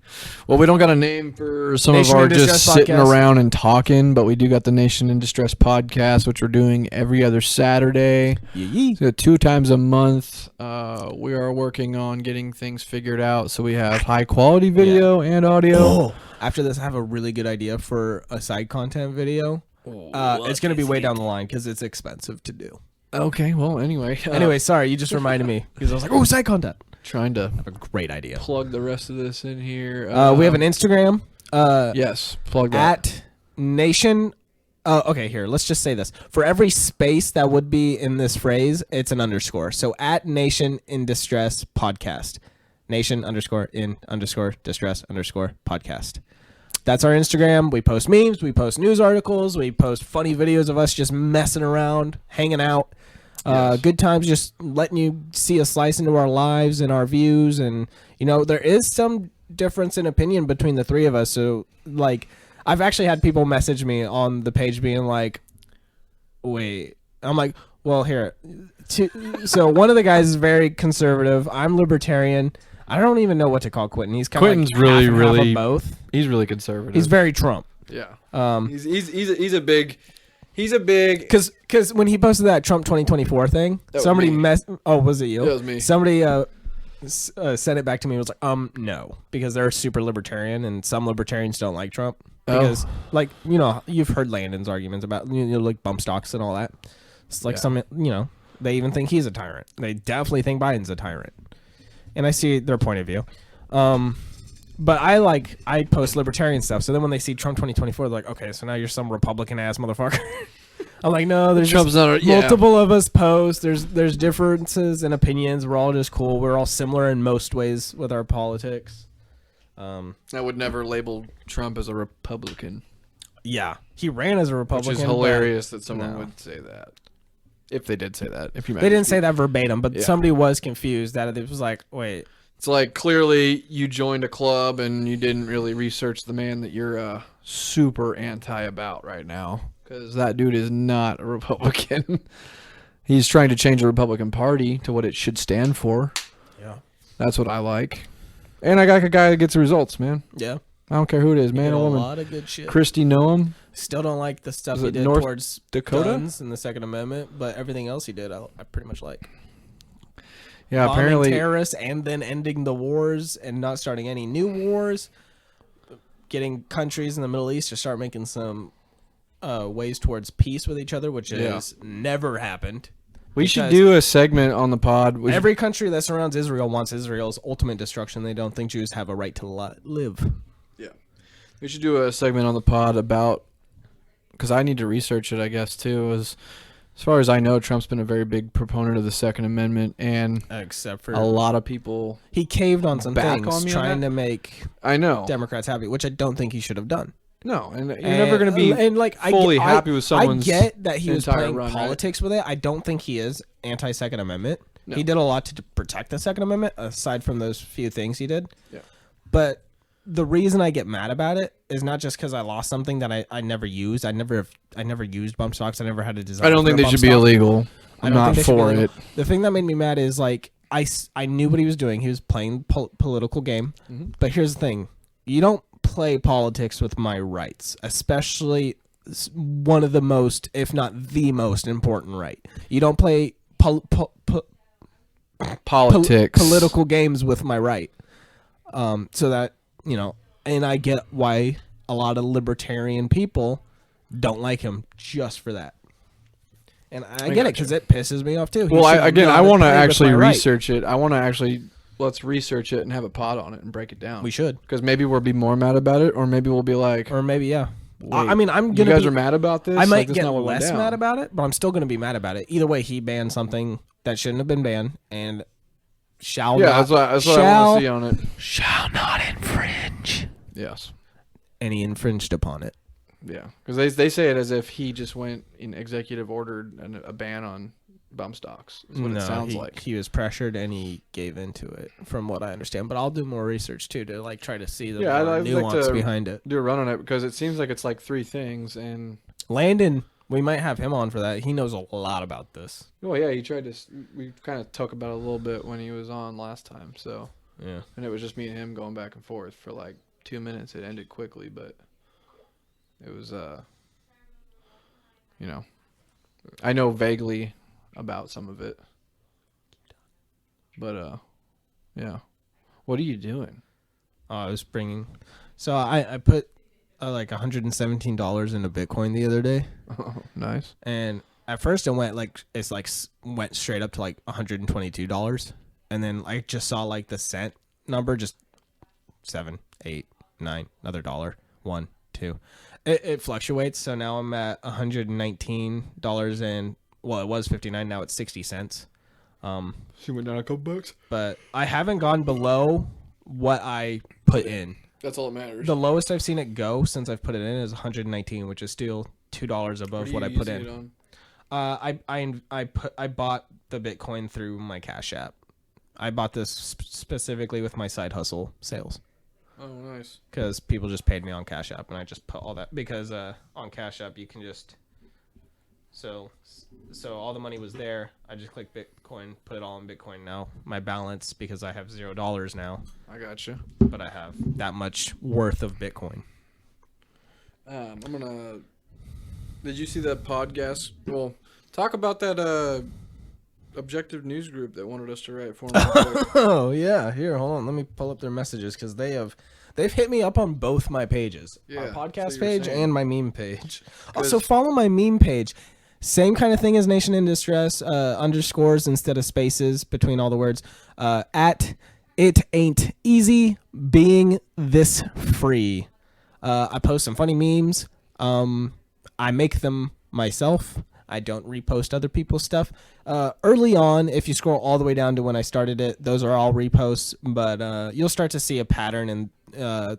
Well, we don't got a name for some Nation of our in just Distress sitting podcast. around and talking, but we do got the Nation in Distress podcast, which we're doing every other Saturday. Yee. So 2 times a month. We are working on getting things figured out, so we have high quality video and audio. Oh, after this, I have a really good idea for a side content video. It's going to be way down the line because it's expensive to do. Okay, well, anyway. Anyway, sorry, you just reminded me because I was like, oh, side content. Trying to I have a great idea. plug the rest of this in here. We have an Instagram. Yes, plug that. At Nation. Okay, here, let's just say this. For every space that would be in this phrase, it's an underscore. So at Nation in Distress podcast. Nation underscore in underscore distress underscore podcast. That's our Instagram. We post memes. We post news articles. We post funny videos of us just messing around, hanging out. Yes. Good times, just letting you see a slice into our lives and our views. And, you know, there is some difference in opinion between the three of us. So, like, I've actually had people message me on the page being like, wait. I'm like, well, here. So one of the guys is very conservative. I'm libertarian. I don't even know what to call Quentin. He's kind of Quentin's like really, half and half of really both. He's really conservative. He's very Trump. Yeah. He's a big. Because when he posted that Trump 2024 thing, That was somebody me. Oh, was it you? That was me. Somebody sent it back to me. And was like, no, because they're super libertarian, and some libertarians don't like Trump because, like, you know, you've heard Landon's arguments about like bump stocks and all that. It's like they even think he's a tyrant. They definitely think Biden's a tyrant, and I see their point of view. But I post libertarian stuff. So then when they see Trump 2024, they're like, okay, so now you're some Republican ass motherfucker. I'm like, no, there's Trump's just not a- multiple of us post. There's differences in opinions. We're all just cool. We're all similar in most ways with our politics. I would never label Trump as a Republican. Yeah, he ran as a Republican. Which is hilarious that someone no. would say that. If they did say that. If you They didn't say that verbatim, but Yeah. somebody was confused that it was like, wait. It's like clearly you joined a club and you didn't really research the man that you're super anti about right now. Because that dude is not a Republican. He's trying to change the Republican Party to what it should stand for. Yeah. That's what I like. And I got a guy that gets the results, man. Yeah. I don't care who it is, man Did or woman. A lot of good shit. Christy Noam. Still don't like the stuff Was he it did North towards Dakota? guns and the Second Amendment, but everything else he did, I pretty much like. Yeah, Bombing apparently. terrorists and then ending the wars and not starting any new wars. Getting countries in the Middle East to start making some ways towards peace with each other, which has never happened. We should because do a segment on the pod. Every country that surrounds Israel wants Israel's ultimate destruction. They don't think Jews have a right to live. Yeah. We should do a segment on the pod about, because I need to research it, I guess, too. As far as I know, Trump's been a very big proponent of the Second Amendment, and Except for a lot of people. he caved on some back things on me on trying that? to make I know. Democrats happy, which I don't think he should have done. No, and you're never going to be fully happy with someone's. I get that he was playing run, politics with it. I don't think he is anti-Second Amendment. No. He did a lot to protect the Second Amendment, aside from those few things he did. Yeah. But the reason I get mad about it is not just because I lost something that I never used. I never used bump stocks. I never had a design. I don't think they should be illegal. I'm not for it. The thing that made me mad is like I knew what he was doing. He was playing political game. Mm-hmm. But here's the thing: you don't play politics with my rights, especially one of the most, if not the most important right. You don't play politics, political games with my right. So that, and I get why a lot of libertarian people don't like him just for that. And I get it because it pisses me off too. Well, I want to actually research it. Let's research it and have a pod on it and break it down. We should. Because maybe we'll be more mad about it, or maybe we'll be like... Or maybe, yeah. I mean, I'm gonna. You guys are mad about this? I might get less mad about it, but I'm still going to be mad about it. Either way, he banned something that shouldn't have been banned, and shall not... that's what I want to see on it. Shall not infringe. Yes. And he infringed upon it. Yeah. Because they say it as if he just went and executive ordered a ban on... bump stocks is what it sounds like. He was pressured and he gave into it, from what I understand. But I'll do more research too to try to see the nuance behind it. Do a run on it because it seems like it's like three things. And Landon, we might have him on for that. He knows a lot about this. Oh yeah, he tried to. We kind of talked about it a little bit when he was on last time. So yeah, and it was just me and him going back and forth for like 2 minutes. It ended quickly, but it was I know vaguely about some of it, but yeah. What are you doing? I was bringing. So I put like $117 into Bitcoin the other day. Oh, nice. And at first it went went straight up to like $122, and then I just saw like the cent number just 7, 8, 9, another dollar, 1, 2. It fluctuates. So now I'm at $119 and. Well, it was 59. Now it's 60 cents. She went down a couple bucks. But I haven't gone below what I put in. That's all that matters. The lowest I've seen it go since I've put it in is 119, which is still $2 above what I put in. I bought the Bitcoin through my Cash App. I bought this specifically with my side hustle sales. Oh, nice. Because people just paid me on Cash App, and I just put all that because on Cash App you can just. So all the money was there. I just clicked Bitcoin, put it all in Bitcoin now. My balance, because I have $0 now. I got you. But I have that much worth of Bitcoin. I'm gonna. Did you see that podcast? Well, talk about that objective news group that wanted us to write for them. Oh yeah, here, hold on. Let me pull up their messages because they've hit me up on both my pages, my podcast page and my meme page. Also, follow my meme page. Same kind of thing as Nation in Distress, underscores instead of spaces between all the words. At it ain't easy being this free. I post some funny memes. I make them myself. I don't repost other people's stuff. Early on, if you scroll all the way down to when I started it, those are all reposts, but you'll start to see a pattern, and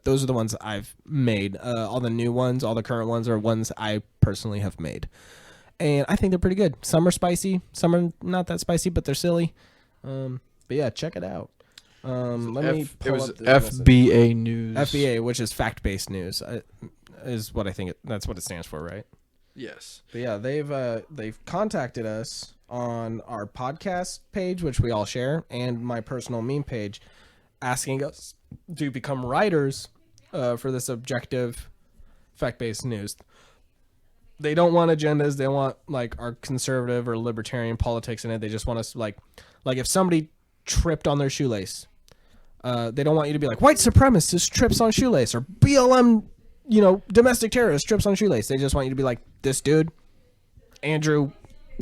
those are the ones I've made. All the new ones, all the current ones are ones I personally have made. And I think they're pretty good. Some are spicy, some are not that spicy, but they're silly. But yeah, check it out. Let me pull up the FBA News. FBA, which is fact-based news, is what I think. That's what it stands for, right? Yes. But yeah, they've contacted us on our podcast page, which we all share, and my personal meme page, asking us to become writers for this objective, fact-based news. They don't want agendas. They want like our conservative or libertarian politics in it. They just want us like if somebody tripped on their shoelace, they don't want you to be like white supremacist trips on shoelace or BLM, domestic terrorist trips on shoelace. They just want you to be like this dude, Andrew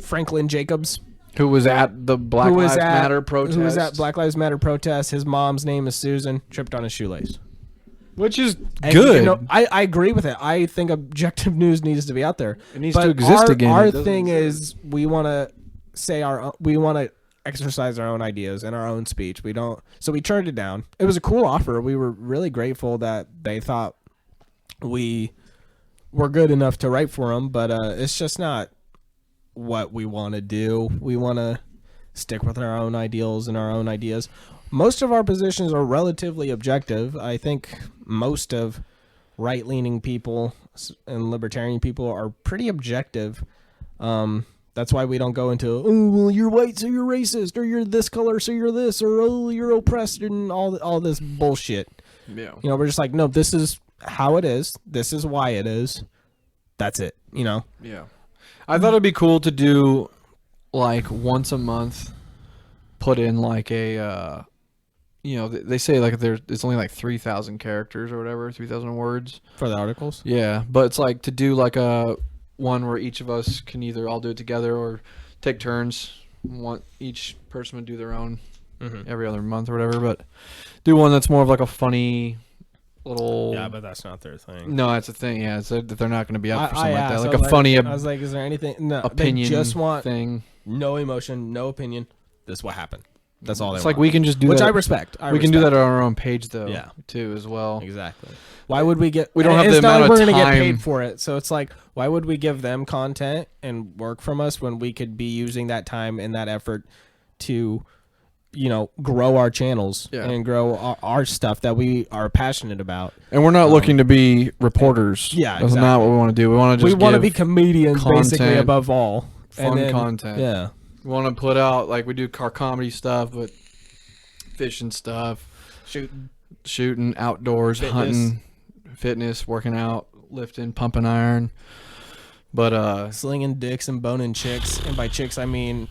Franklin Jacobs, who was at the Black Lives Matter protest. Who was at Black Lives Matter protest. His mom's name is Susan. Tripped on his shoelace. Which is good. I agree with it. I think objective news needs to be out there. It needs to exist again. Our thing is we want to exercise our own ideas and our own speech. So we turned it down. It was a cool offer. We were really grateful that they thought we we're good enough to write for them, but it's just not what we want to do. We want to stick with our own ideals and our own ideas. Most of our positions are relatively objective. I think most of right-leaning people and libertarian people are pretty objective. That's why we don't go into, oh, well, you're white, so you're racist, or you're this color, so you're this, or oh, you're oppressed, and all this bullshit. Yeah. You know, we're just like, no, this is how it is. This is why it is. That's it, you know? Yeah. I thought it'd be cool to do, like, once a month, put in, like, a, you know, they say, like, it's only, like, 3,000 characters or whatever, 3,000 words. For the articles? Yeah, but it's, like, to do, like, a one where each of us can either all do it together or take turns. Each person would do their own every other month or whatever, but do one that's more of, like, a funny little... Yeah, but that's not their thing. No, that's the thing. Yeah, so that they're not going to be up for something like that. Like a funny I was like, is there anything? No, opinion they just want thing. No emotion, no opinion. This is what happened. That's all they want. It's like we can just do which that. I respect. We can do that on our own page, though, Yeah. too, as well. Exactly. Why would we get... We don't have it's the not amount like of we're gonna time. get paid for it. So it's like, why would we give them content and work from us when we could be using that time and that effort to, you know, grow our channels and grow our stuff that we are passionate about. And we're not looking to be reporters. Yeah, That's not what we want to do. We want to just be comedians basically content, above all. fun content. Yeah. We want to put out, like, we do car comedy stuff, but fishing stuff, shooting, outdoors, hunting, fitness, working out, lifting, pumping iron. But slinging dicks and boning chicks, and by chicks I mean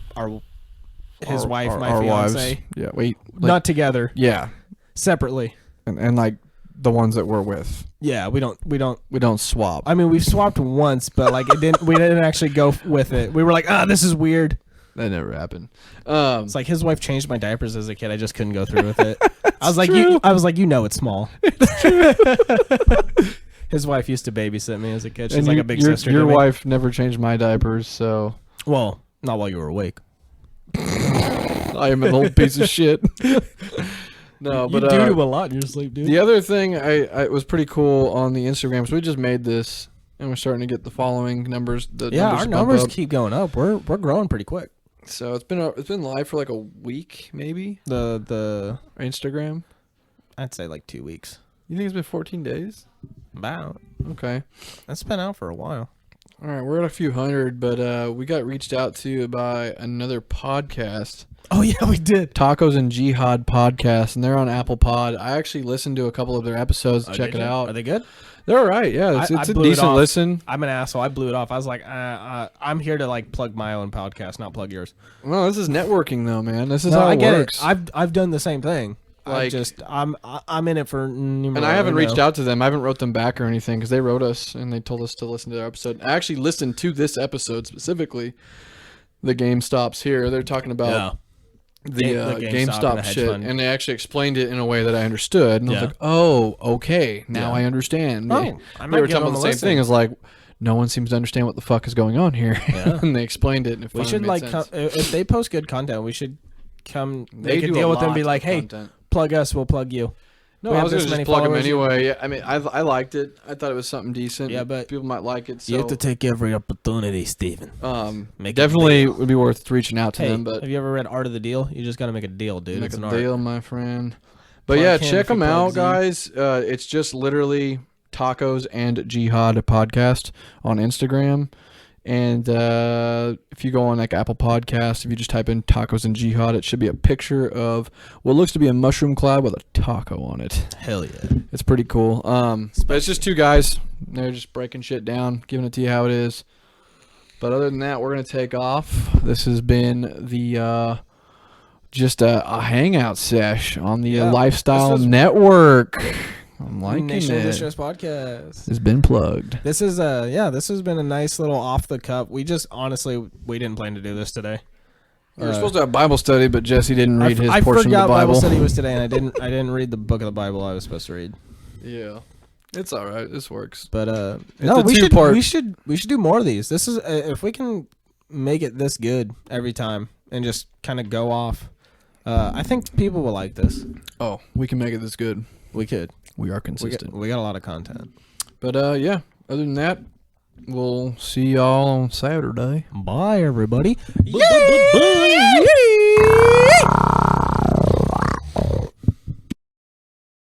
his wife, my our fiance. wives. Yeah, like, not together. Yeah, separately. And like the ones that we're with. Yeah, we don't swap. I mean, we've swapped once, but like we didn't actually go with it. We were like, this is weird. That never happened. It's like his wife changed my diapers as a kid. I just couldn't go through with it. I was like, you know, it's small. His wife used to babysit me as a kid. She's like a big sister. Your to me. wife never changed my diapers, so. Well, not while you were awake. I am an old piece of shit. No, but you do a lot in your sleep, dude. The other thing I was pretty cool on the Instagram. So we just made this, and we're starting to get the following numbers. Our numbers keep going up. We're growing pretty quick. So it's been live for like a week, maybe. The Instagram. I'd say like 2 weeks. You think it's been 14 days? About. Okay. That's been out for a while. All right, we're at a few hundred, but we got reached out to by another podcast. Oh yeah, we did. Tacos and Jihad podcast, and they're on Apple Pod. I actually listened to a couple of their episodes. Check it out. Are they good? They're all right. Yeah, it's a blew decent listen. I'm an asshole. I blew it off. I was like, I'm here to like plug my own podcast, not plug yours. Well, this is networking though, man. This is how it works. I've done the same thing. Like, I'm in it for numero. And I haven't reached out to them. I haven't wrote them back or anything because they wrote us and they told us to listen to their episode. I actually listened to this episode specifically. The GameStop's here. They're talking about the GameStop shit, and they actually explained it in a way that I understood. And I was like, oh, okay, now I understand. They were talking about the same thing. It's like, no one seems to understand what the fuck is going on here. Yeah. And they explained it. And it we should made sense. If they post good content, we should come. They could deal with them and be like, hey, plug us, we'll plug you. No, I was going to just plug them anyway. Yeah, I mean, I liked it. I thought it was something decent. Yeah, but people might like it. So. You have to take every opportunity, Steven. Definitely would be worth reaching out to them. But have you ever read Art of the Deal? You just got to make a deal, dude. Make it's an a deal, art. my friend. But yeah, check them out, guys. It's just literally Tacos and Jihad podcast on Instagram. And if you go on like Apple Podcasts, if you just type in Tacos and Jihad, it should be a picture of what looks to be a mushroom cloud with a taco on it. Hell yeah. It's pretty cool. But it's just two guys. They're just breaking shit down, giving it to you how it is. But other than that, we're going to take off. This has been the just a hangout sesh on the Lifestyle Network. I'm liking Nation it. of Distress podcast. It's been plugged. This is this has been a nice little off the cuff. We just honestly we didn't plan to do this today. We were supposed to have Bible study, but Jesse didn't read his portion of the Bible Bible. study was today, and I didn't read the book of the Bible I was supposed to read. Yeah, it's all right. This works. But no, we should do more of these. This is if we can make it this good every time and just kind of go off. I think people will like this. Oh, we can make it this good. We could. We are consistent. We got a lot of content. But yeah, Other than that, we'll see y'all on Saturday. Bye, everybody. Bye.